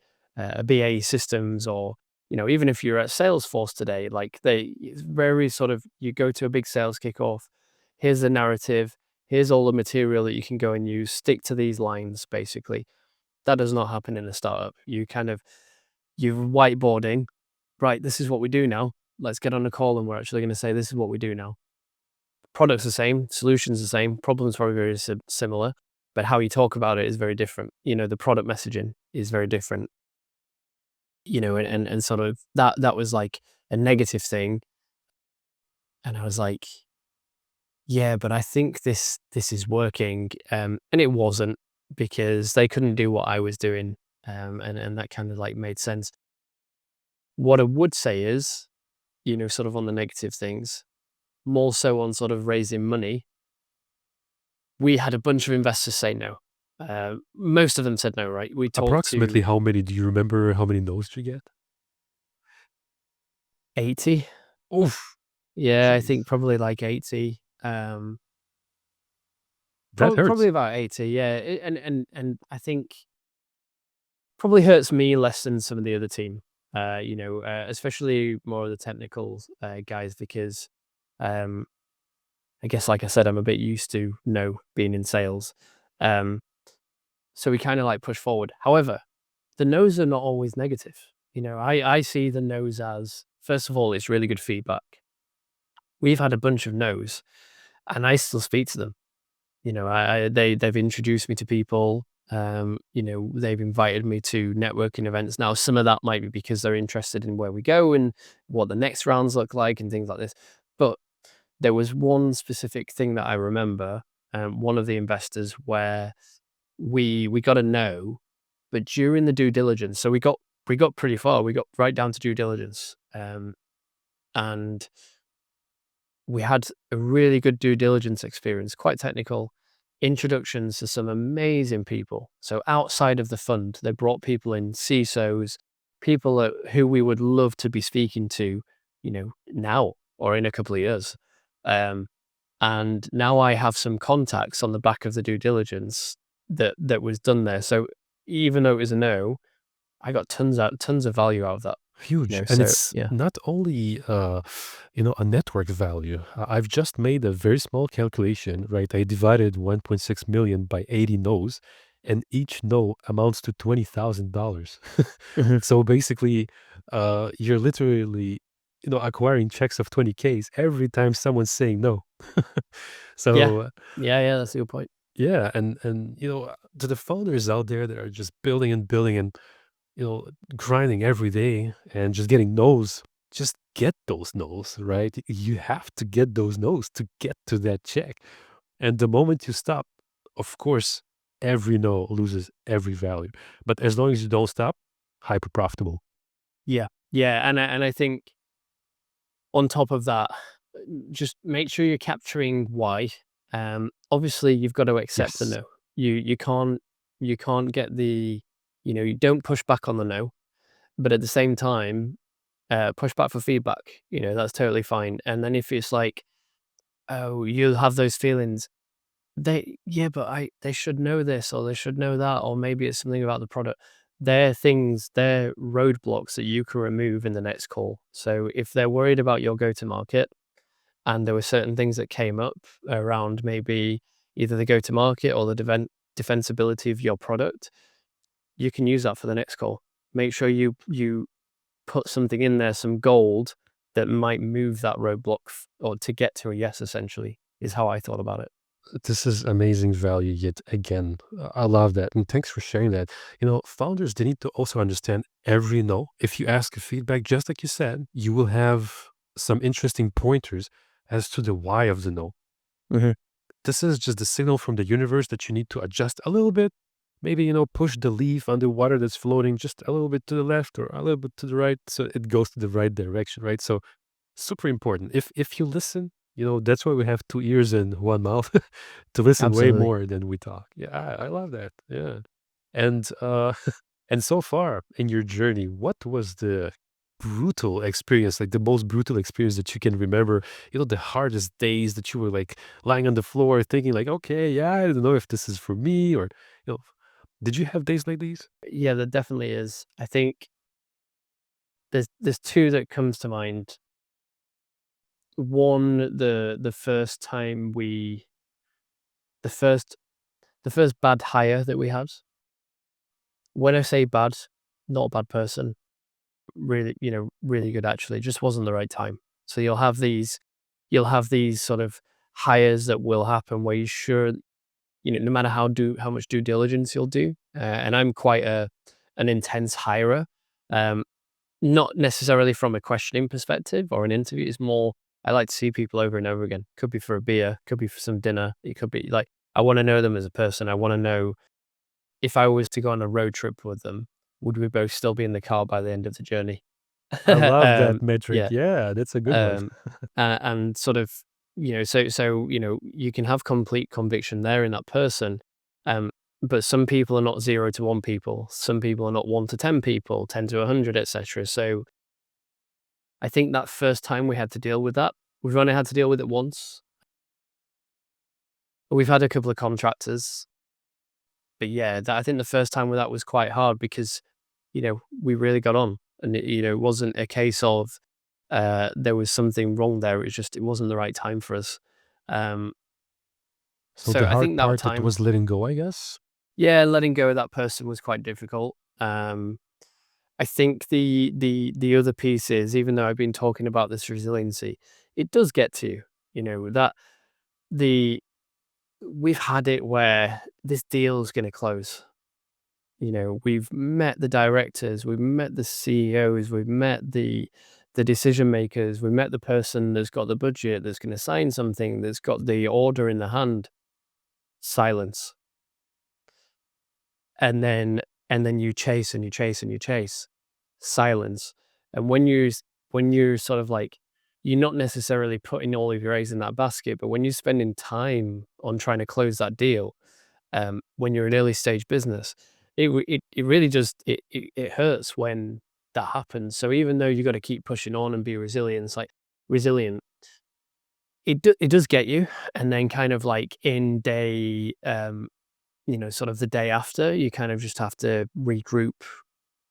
BAE Systems, or even if you're at Salesforce today. Like it's very sort of, you go to a big sales kickoff, here's the narrative, here's all the material that you can go and use, stick to these lines basically. That does not happen in a startup. You're whiteboarding, right? This is what we do now. Let's get on a call and we're actually going to say this is what we do now. Product's the same, solution's the same, problem's probably very similar, but how you talk about it is very different. The product messaging is very different. And sort of that was like a negative thing. And I was like, yeah, but I think this is working. And it wasn't, because they couldn't do what I was doing. And that kind of like made sense. What I would say is, sort of on the negative things, more so on sort of raising money, we had a bunch of investors say no. Most of them said no, right? We talked Approximately to how many? Do you remember how many no's you get? 80. Oof. Yeah, I think Jeez. probably like 80. That Probably hurts. about 80. Yeah, and I think probably hurts me less than some of the other team. Especially more of the technical guys, because um, I guess, like I said, I'm a bit used to no being in sales. Um, so we kind of like push forward. However, the no's are not always negative. I see the no's as, first of all, it's really good feedback. We've had a bunch of no's, and I still speak to them. They've introduced me to people. They've invited me to networking events. Now, some of that might be because they're interested in where we go and what the next rounds look like and things like this. But there was one specific thing that I remember, one of the investors, where we got a no, but during the due diligence, so we got pretty far. We got right down to due diligence, and we had a really good due diligence experience, quite technical, introductions to some amazing people. So outside of the fund, they brought people in, CISOs, people who we would love to be speaking to, now or in a couple of years. And now I have some contacts on the back of the due diligence that was done there. So even though it was a no, I got tons of value out of that. Huge. And So it's yeah. not only, a network value. I've just made a very small calculation, right? I divided 1.6 million by 80 no's, and each no amounts to $20,000. Mhm. So basically, you're literally, acquiring checks of 20Ks every time someone's saying no. Yeah. So Yeah, that's a good point. yeah, and to the founders out there that are just building and building and you know, grinding every day and just getting no's, just get those no's, right? You have to get those no's to get to that check. And the moment you stop, of course, every no loses every value. But as long as you don't stop, hyper profitable. Yeah. Yeah, and I think on top of that, just make sure you're capturing why. Obviously, you've got to accept the Yes. no. You can't get the You don't push back on the no, but at the same time, push back for feedback. That's totally fine. And then if it's like, oh, you'll have those feelings. They should know this, or they should know that, or maybe it's something about the product. They're roadblocks that you can remove in the next call. So if they're worried about your go-to-market and there were certain things that came up around maybe either the go-to-market or the defensibility of your product, you can use that for the next call. Make sure you put something in there, some gold that might move that roadblock or to get to a yes, essentially, is how I thought about it. This is amazing value yet again. I love that. And thanks for sharing that. Founders, they need to also understand every no. If you ask a feedback, just like you said, you will have some interesting pointers as to the why of the no. Mhm. This is just the signal from the universe that you need to adjust a little bit. Maybe, push the leaf on the water that's floating just a little bit to the left or a little bit to the right so it goes to the right direction, right? So super important. If you listen, that's why we have two ears and one mouth to listen way Absolutely. more than we talk. Yeah, I love that. Yeah. And and so far in your journey, what was the brutal experience, like the most brutal experience that you can remember? The hardest days that you were like lying on the floor thinking like, okay, yeah, I don't know if this is for me or you know, did you have days like these? Yeah, there definitely is. I think there's two that comes to mind. One, the first time the first the first bad hire that we had. When I say bad, not a bad person, really, really good actually, just wasn't the right time. So you'll have these sort of hires that will happen where you sure, no matter how much due diligence you'll do, and I'm quite an intense hirer, um, not necessarily from a questioning perspective or an interview. It's more I like to see people over and over again. Could be for a beer, could be for some dinner. It could be like I want to know them as a person. I want to know if I was to go on a road trip with them, would we both still be in the car by the end of the journey? I love that Yeah, metric. Yeah, that's a good one. um, and sort of, you can have complete conviction there in that person, um, but some people are not 0 to 1 people. Some people are not 1 to 10 people, 10 to 100, etc. So I think that first time we had to deal with that, we've only had to deal with it once. We've had a couple of contractors, but yeah, I think the first time with that was quite hard because, we really got on, and it wasn't a case of there was something wrong there. It was just it wasn't the right time for us. Um, So so the I hard think that part that time, was letting go, I guess. yeah, letting go of that person was quite difficult. I think the other piece is, even though I've been talking about this resiliency, it does get to you. That the we've had it where this deal's going to close. We've met the directors, we've met the CEOs, we've met the decision makers, we've met the person that's got the budget, that's going to sign something, that's got the order in the hand. Silence. And then you chase and you chase and you chase. Silence. And when you're sort of like, you're not necessarily putting all of your eggs in that basket, but when you're spending time on trying to close that deal, when you're an early stage business, it really just it hurts when that happens. So even though you got to keep pushing on and be resilient, it does get you. And then kind of like in day, sort of the day after, you kind of just have to regroup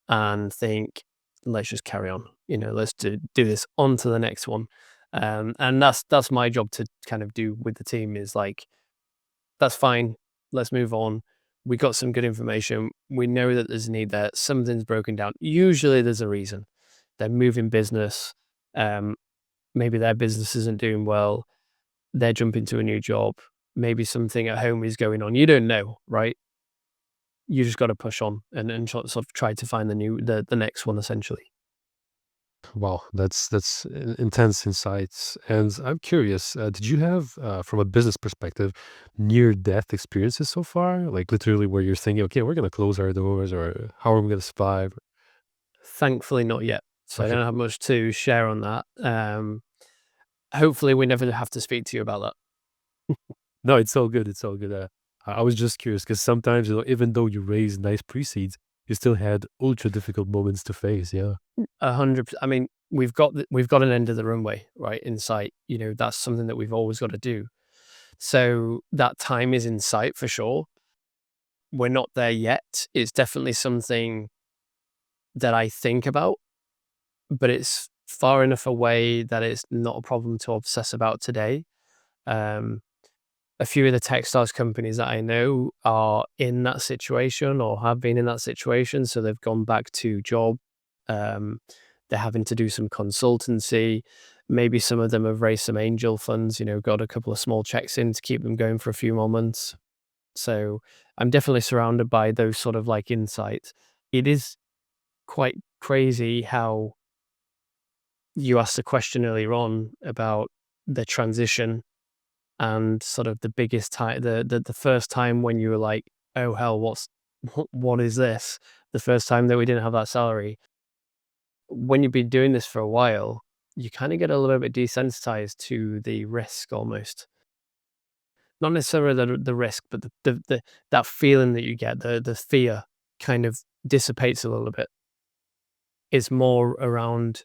and think, let's just carry on. Let's do this on to the next one. And that's my job to kind of do with the team is like, that's fine. Let's move on. We got some good information. We know that there's a need there. Something's broken down. Usually there's a reason. They're moving business. Um, Maybe their business isn't doing well. They're jumping to a new job. Maybe something at home is going on. You don't know, right? You just got to push on and sort of try to find the next one essentially. Wow, that's intense insights. And I'm curious, did you have, from a business perspective, near-death experiences so far? Like literally where you're thinking, okay, we're gonna close our doors, or how are we gonna survive? Thankfully, not yet. So I Okay. don't have much to share on that. Hopefully, we never have to speak to you about that. No, it's all good. It's all good. I was just curious because sometimes, even though you raise nice pre-seeds, you still had ultra difficult moments to face. Yeah. 100%. I mean, we've got an end of the runway right in sight. That's something that we've always got to do. So that time is in sight for sure. We're not there yet. It's definitely something that I think about, but it's far enough away that it's not a problem to obsess about today. Um, a few of the Techstars companies that I know are in that situation or have been in that situation. So they've gone back to job. Um, they're having to do some consultancy. Maybe some of them have raised some angel funds, got a couple of small checks in to keep them going for a few more months. So I'm definitely surrounded by those sort of like insights. It is quite crazy how you asked a question earlier on about the transition and sort of the biggest time, the first time when you were like, oh hell, what is this? The first time that we didn't have that salary. When you've been doing this for a while, you kind of get a little bit desensitized to the risk almost. Not necessarily the risk, but that feeling that you get, the fear kind of dissipates a little bit. It's more around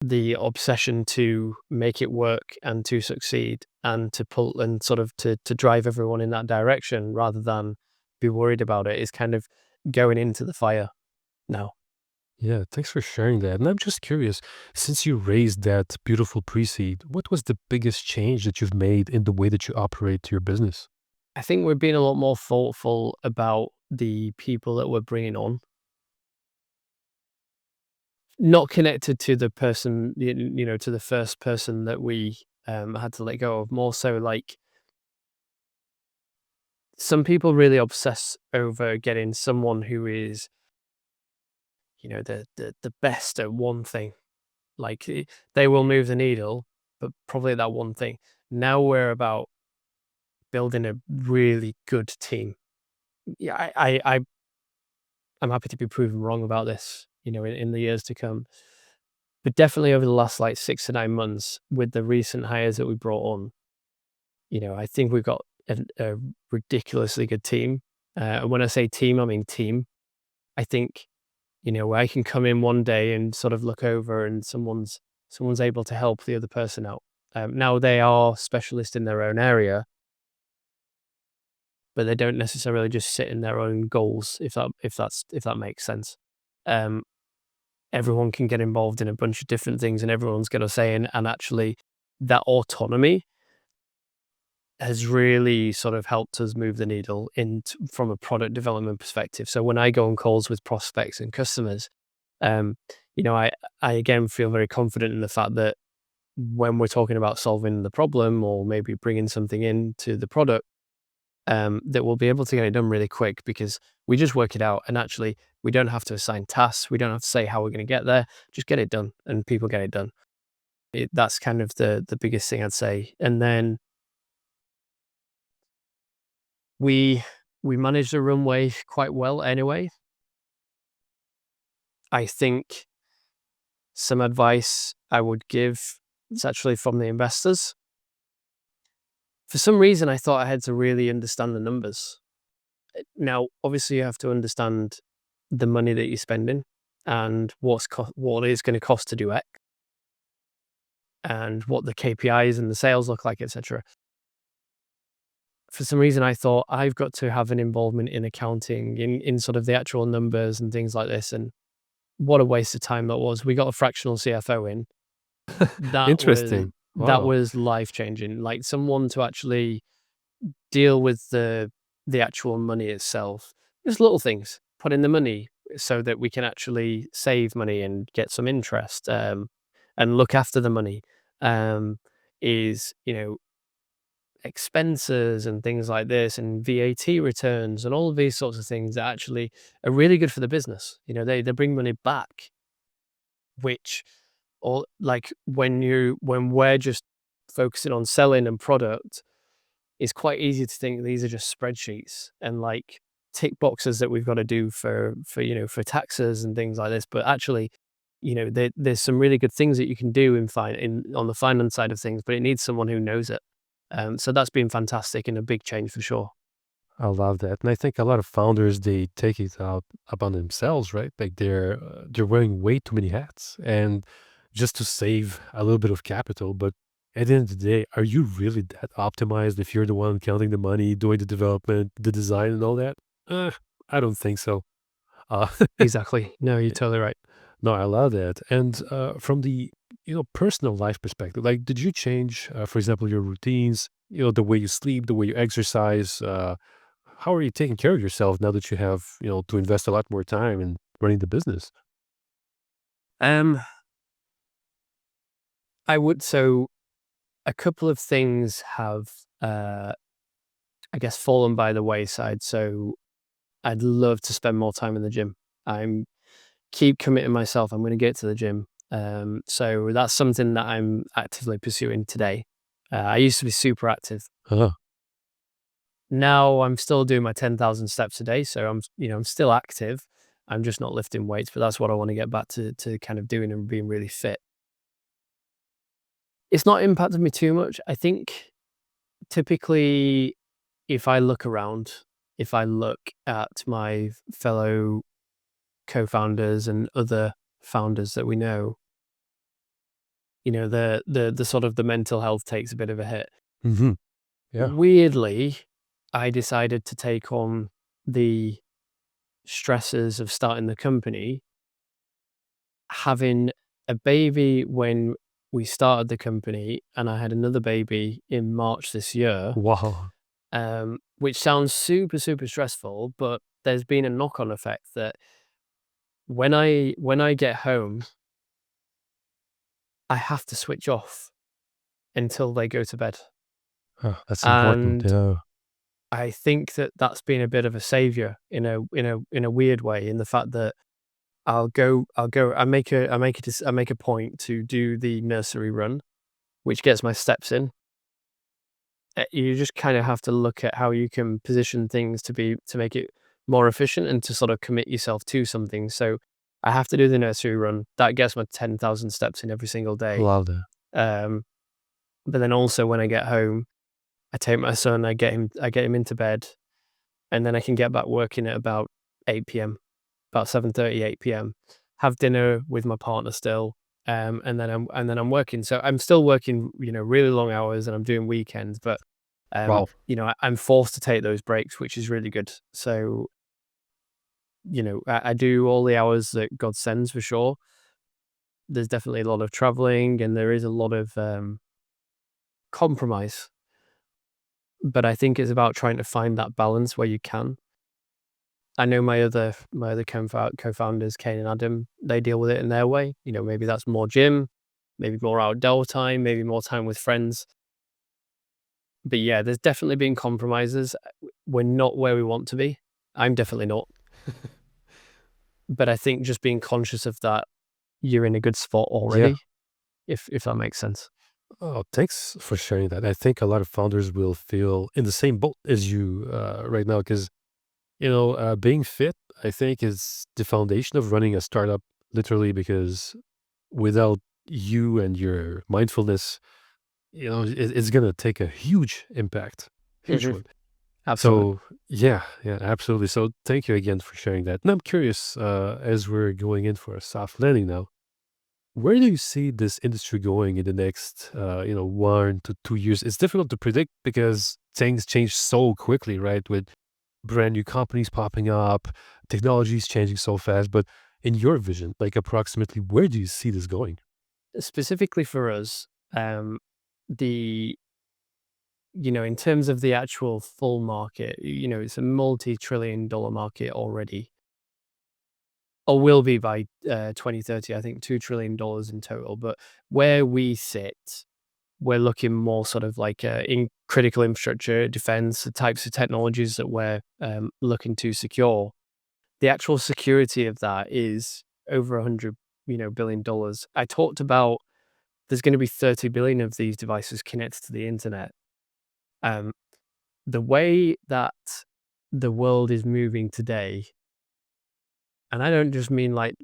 the obsession to make it work and to succeed and to pull and sort of to drive everyone in that direction rather than be worried about it is kind of going into the fire now. Yeah, thanks for sharing that. And I'm just curious, since you raised that beautiful pre-seed, what was the biggest change that you've made in the way that you operate your business? I think we're being a lot more thoughtful about the people that we're bringing on, not connected to the person, to the first person that we had to let go of. More so, like some people really obsess over getting someone who is, the best at one thing. Like they will move the needle, but probably that one thing. Now we're about building a really good team. Yeah, I'm happy to be proven wrong about this, in the years to come. But definitely over the last like 6 to 9 months, with the recent hires that we brought on, I think we've got a ridiculously good team. And when I say team, I mean team. I think, where I can come in one day and sort of look over and someone's able to help the other person out. Now they are specialists in their own area, but they don't necessarily just sit in their own goals, if that makes sense. Um, Everyone can get involved in a bunch of different things, and everyone's got a say in. And actually, that autonomy has really sort of helped us move the needle from a product development perspective. So when I go on calls with prospects and customers, um, I again feel very confident in the fact that when we're talking about solving the problem or maybe bringing something into the product, that we'll be able to get it done really quick because we just work it out. And actually, we don't have to assign tasks. We don't have to say how we're going to get there. Just get it done, and people get it done. That's kind of the biggest thing I'd say. And then we manage the runway quite well anyway. I think some advice I would give is actually from the investors. For some reason, I thought I had to really understand the numbers. Now, obviously, you have to understand the money that you're spending and what it's going to cost to do X, and what the KPIs and the sales look like, etc. For some reason, I thought I've got to have an involvement in accounting, in sort of the actual numbers and things like this. And what a waste of time that was. We got a fractional CFO in. That was Interesting. Wow. life changing. Like someone to actually deal with the actual money itself. Just little things. Put in the money so that we can actually save money and get some interest, and look after the money. Is expenses and things like this, and VAT returns, and all of these sorts of things that actually are really good for the business. They bring money back, which, or like when we're just focusing on selling and product, it's quite easy to think these are just spreadsheets and like tick boxes that we've got to do for taxes and things like this. But actually, there's some really good things that you can do on the finance side of things, but it needs someone who knows it. So that's been fantastic and a big change for sure. I love that, and I think a lot of founders, they take it out upon themselves, right? Like they're wearing way too many hats, and just to save a little bit of capital. But at the end of the day, are you really that optimized if you're the one counting the money, doing the development, the design, and all that? Uh, I don't think so. Uh, Exactly. No, you're totally right. no, I love that. And from the personal life perspective, like, did you change, for example, your routines? The way you sleep, the way you exercise. How are you taking care of yourself now that you have to invest a lot more time in running the business? Um, I would so a couple of things have, uh, I guess, fallen by the wayside. So I'd love to spend more time in the gym. I'm keep committing myself. I'm going to get to the gym. So that's something that I'm actively pursuing today. I used to be super active. Uh, Now I'm still doing my 10,000 steps a day. So I'm still active. I'm just not lifting weights, but that's what I want to get back to kind of doing and being really fit. It's not impacted me too much. I think typically if I look around, if I look at my fellow co-founders and other founders that we know, the sort of the mental health takes a bit of a hit. hmm Yeah. Weirdly, I decided to take on the stresses of starting the company, having a baby when we started the company, and I had another baby in March this year, Wow. which sounds super, super stressful, but there's been a knock-on effect that when I get home, I have to switch off until they go to bed. That's important. And Yeah. I think that that's been a bit of a savior in a weird way, in the fact that I make a point to do the nursery run, which gets my steps in. You just kind of have to look at how you can position things to make it more efficient and to sort of commit yourself to something. So I have to do the nursery run. That gets my 10,000 steps in every single I day. love that. Um, but then also when I get home, I take my son, I get him into bed, and then I can get back working at about 8 p.m., about 7:30, 8 p.m., have dinner with my partner still, and then I'm working. So I'm still working, really long hours, and I'm doing weekends, but Wow. I'm forced to take those breaks, which is really good. So, I do all the hours that God sends for sure. There's definitely a lot of traveling and there is a lot of compromise, but I think it's about trying to find that balance where you can. I know my other co-founders, Kane and Adam, they deal with it in their way. Maybe that's more gym, maybe more outdoor time, maybe more time with friends. But yeah, there's definitely been compromises. We're not where we want to be. I'm definitely not. But I think just being conscious of that, you're in a good spot Yeah. already, if that makes sense. Oh, thanks for sharing that. I think a lot of founders will feel in the same boat as you right now because, being fit, I think, is the foundation of running a startup, literally, because without you and your mindfulness, it's going to take a huge impact, huge Mhm. one. Absolutely. So, yeah, yeah, absolutely. So, thank you again for sharing that. And I'm curious, as we're going in for a soft landing now, where do you see this industry going in the next, 1 to 2 years? It's difficult to predict because things change so quickly, right? With brand new companies popping up, technology is changing so fast. But in your vision, like approximately, where do you see this going? Specifically for us, um, the in terms of the actual full market, it's a multi-trillion-dollar market already, or will be by 2030. I think $2 trillion in total. But where we sit, we're looking more sort of like in critical infrastructure, defense, the types of technologies that we're looking to secure. The actual security of that is over 100, billion dollars. I talked about there's going to be 30 billion of these devices connected to the internet. Um, the way that the world is moving today, and I don't just mean like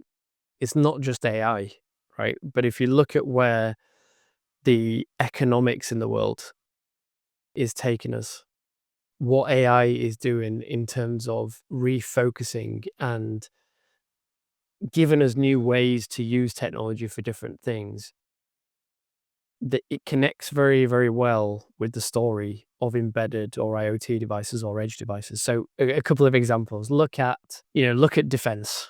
it's not just AI, right? But if you look at where the economics in the world is taking us, what AI is doing in terms of refocusing and giving us new ways to use technology for different things, that it connects very, very well with the story of embedded or IoT devices or edge devices. So a couple of examples. Look at defense.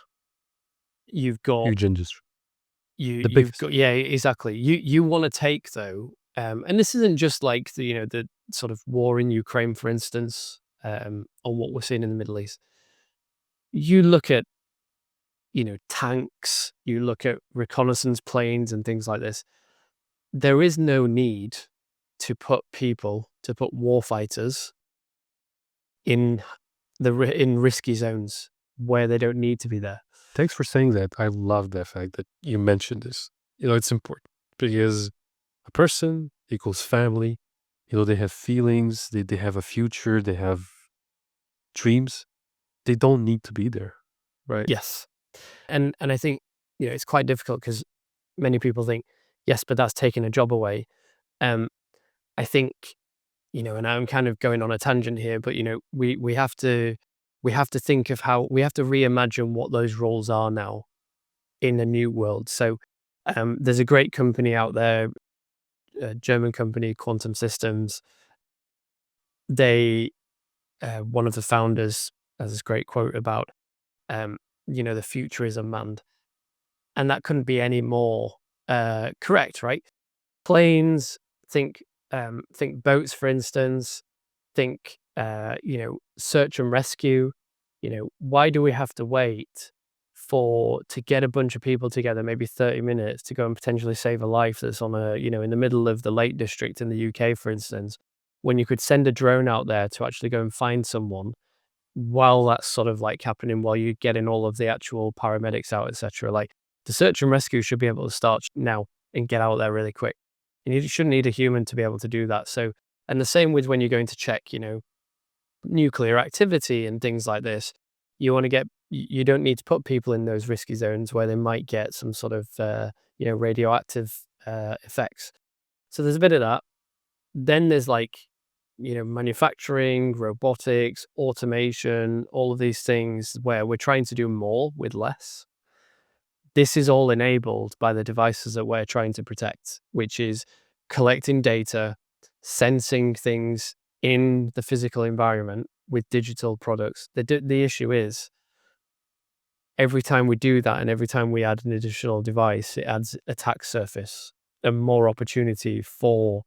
You've got Huge industry. The you've biggest. got yeah, exactly. You want to take though, and this isn't just like the sort of war in Ukraine, for instance, or what we're seeing in the Middle East. You look at tanks, you look at reconnaissance planes and things like this. There is no need to put warfighters in in risky zones where they don't need to be there. Thanks for saying that. I love the fact that you mentioned this. It's important because a person equals family. They have feelings, they have a future, they have dreams. They don't need to be there, right? Yes. And I think, it's quite difficult because many people think, yes, but that's taking a job away. I think, and I'm kind of going on a tangent here, but we have to think of how we have to reimagine what those roles are now in a new world. So there's a great company out there, a German company, Quantum Systems. They one of the founders has this great quote about the future is unmanned. And that couldn't be any more correct, right? Planes, think boats, for instance, think search and rescue. Why do we have to wait to get a bunch of people together, maybe 30 minutes, to go and potentially save a life that's on in the middle of the Lake District in the UK, for instance, when you could send a drone out there to actually go and find someone while that's sort of like happening, while you're getting all of the actual paramedics out, etc. Like, the search and rescue should be able to start now and get out there really quick. And you shouldn't need a human to be able to do that. So, and the same with when you're going to check, nuclear activity and things like this. You don't need to put people in those risky zones where they might get some sort of, radioactive effects. So there's a bit of that. Then there's manufacturing, robotics, automation, all of these things where we're trying to do more with less. This is all enabled by the devices that we're trying to protect, which is collecting data, sensing things in the physical environment with digital products. The issue is, every time we do that and every time we add an additional device, it adds attack surface and more opportunity for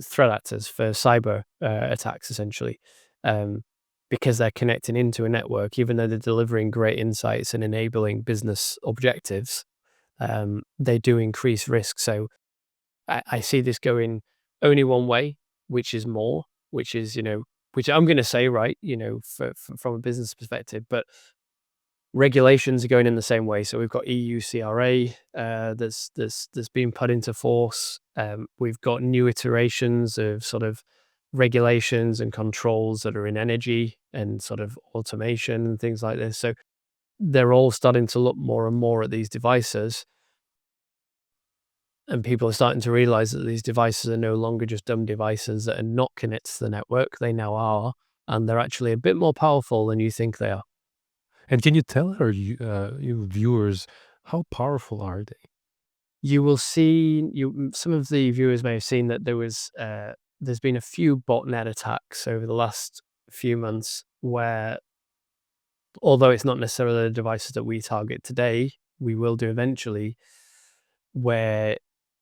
threat actors, for cyber attacks, essentially, because they're connecting into a network. Even though they're delivering great insights and enabling business objectives, they do increase risk. So I see this going only one way, which is more, which is, which I'm going to say, right, from a business perspective, but regulations are going in the same way. So we've got EU CRA that's being put into force. We've got new iterations of sort of regulations and controls that are in energy and sort of automation and things like this. So they're all starting to look more and more at these devices. And people are starting to realize that these devices are no longer just dumb devices that are not connected to the network. They now are, and they're actually a bit more powerful than you think they are. And can you tell our you viewers how powerful are they? You will see, some of the viewers may have seen that there's been a few botnet attacks over the last few months where, although it's not necessarily the devices that we target today, we will do eventually, where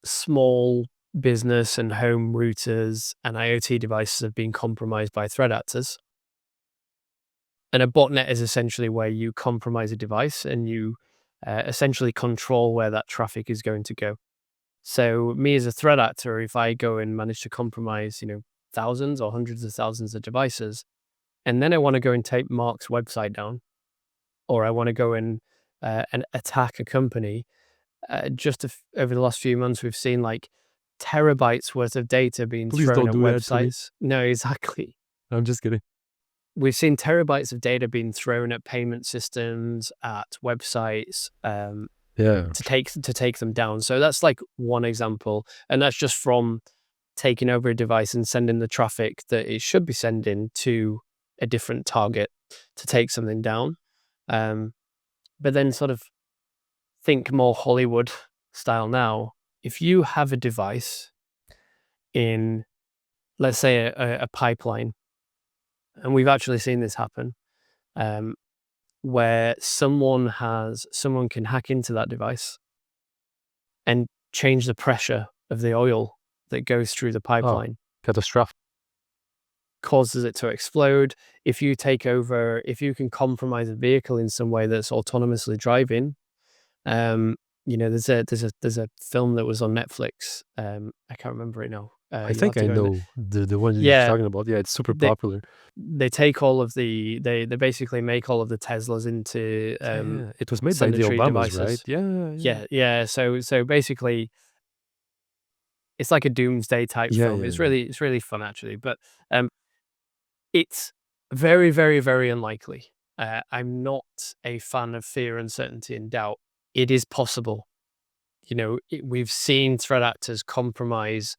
small business and home routers and IoT devices have been compromised by threat actors. And a botnet is essentially where you compromise a device and you essentially control where that traffic is going to go. So me as a threat actor, if I go and manage to compromise, thousands or hundreds of thousands of devices, and then I want to go and take Mark's website down, or I want to go and attack a company, over the last few months, we've seen like terabytes worth of data being Please thrown don't at do that to me. websites. No, exactly. I'm just kidding. We've seen terabytes of data being thrown at payment systems, at websites, Yeah. to take them down. So that's like one example, and that's just from taking over a device and sending the traffic that it should be sending to a different target to take something down. But then sort of think more Hollywood style now. If you have a device in, let's say, a pipeline, and we've actually seen this happen, where someone can hack into that device and change the pressure of the oil that goes through the Oh, pipeline, catastrophic. causes it to explode. If you can compromise a vehicle in some way that's autonomously driving, there's a film that was on Netflix. I can't remember it now. I You'll have think to I go in. know the one you're Yeah, talking about. Yeah, it's super they popular. they take all of they basically make all of the Teslas into Yeah, it was made by the sanitary Obamas, right? devices. Yeah, yeah. Yeah. So basically, it's like a doomsday type Yeah, film. yeah, yeah. It's really fun actually, but um, it's very, very, very unlikely. I'm not a fan of fear, uncertainty, and doubt. It is possible. We've seen threat actors compromise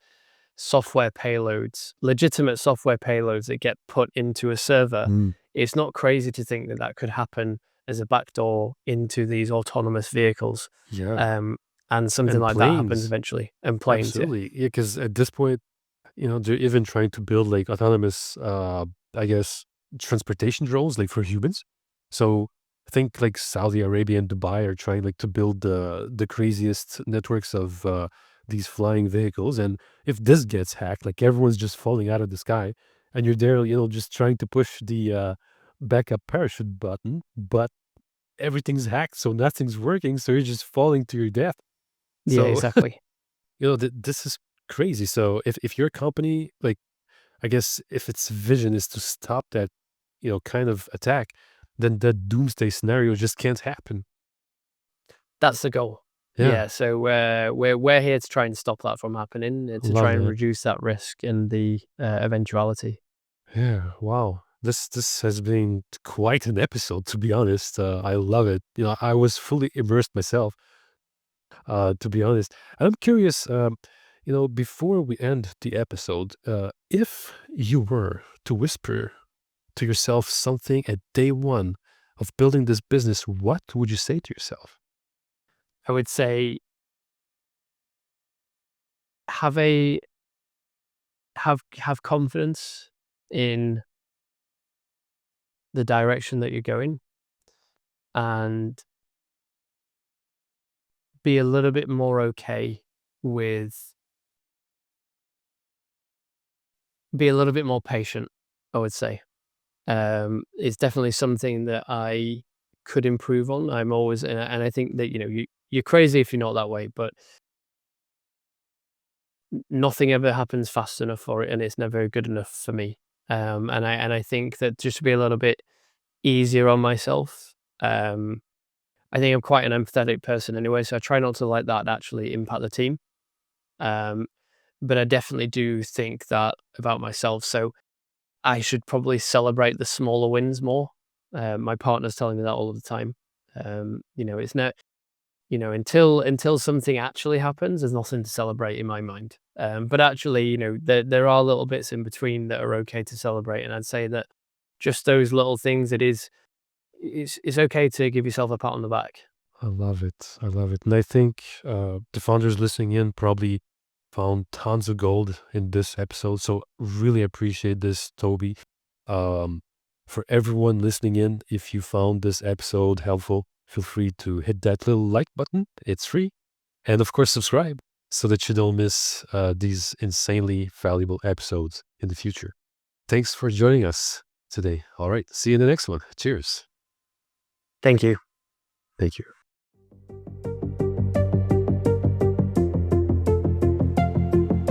software payloads, legitimate software payloads that get put into a server. Mm, It's not crazy to think that that could happen as a backdoor into these autonomous vehicles. yeah. Um, and something And like that happens planes. eventually. And planes, yeah. Absolutely. Yeah, because at this point, they're even trying to build like autonomous, I guess, transportation drones, like for humans. So I think like Saudi Arabia and Dubai are trying like to build the craziest networks of these flying vehicles. And if this gets hacked, like everyone's just falling out of the sky, and you're there, just trying to push the backup parachute button, but everything's hacked, so nothing's working, so you're just falling to your death. Yeah, So exactly. this is crazy. So if your company, like, I guess if its vision is to stop that, kind of attack, then that doomsday scenario just can't happen. That's the goal. Yeah, Yeah, so we're here to try and stop that from happening, to try love and that. reduce that risk and the eventuality. Yeah, wow. This has been quite an episode, to be honest. I love it. I was fully immersed myself. To be honest, I'm curious. Before we end the episode, if you were to whisper to yourself something at day one of building this business, what would you say to yourself? I would say have a have confidence in the direction that you're going, and be a little bit more okay with be a little bit more patient, I would say. It's definitely something that I could improve on. I'm always, and I think that you're crazy if you're not that way, but nothing ever happens fast enough for it, and it's never good enough for me. And I think that just to be a little bit easier on myself. I think I'm quite an empathetic person anyway, so I try not to let that actually impact the team. Um, but I definitely do think that about myself. So I should probably celebrate the smaller wins more. My partner's telling me that all the time. It's not, until something actually happens, there's nothing to celebrate in my mind. But actually, there are little bits in between that are okay to celebrate. And I'd say that just those little things, it's okay to give yourself a pat on the back. I love it. I love it. And I think the founders listening in probably found tons of gold in this episode. So really appreciate this, Toby. Um, for everyone listening in, if you found this episode helpful, feel free to hit that little like button. It's free. And of course, subscribe so that you don't miss these insanely valuable episodes in the future. Thanks for joining us today. All right. See you in the next one. Cheers. Thank you. Thank you.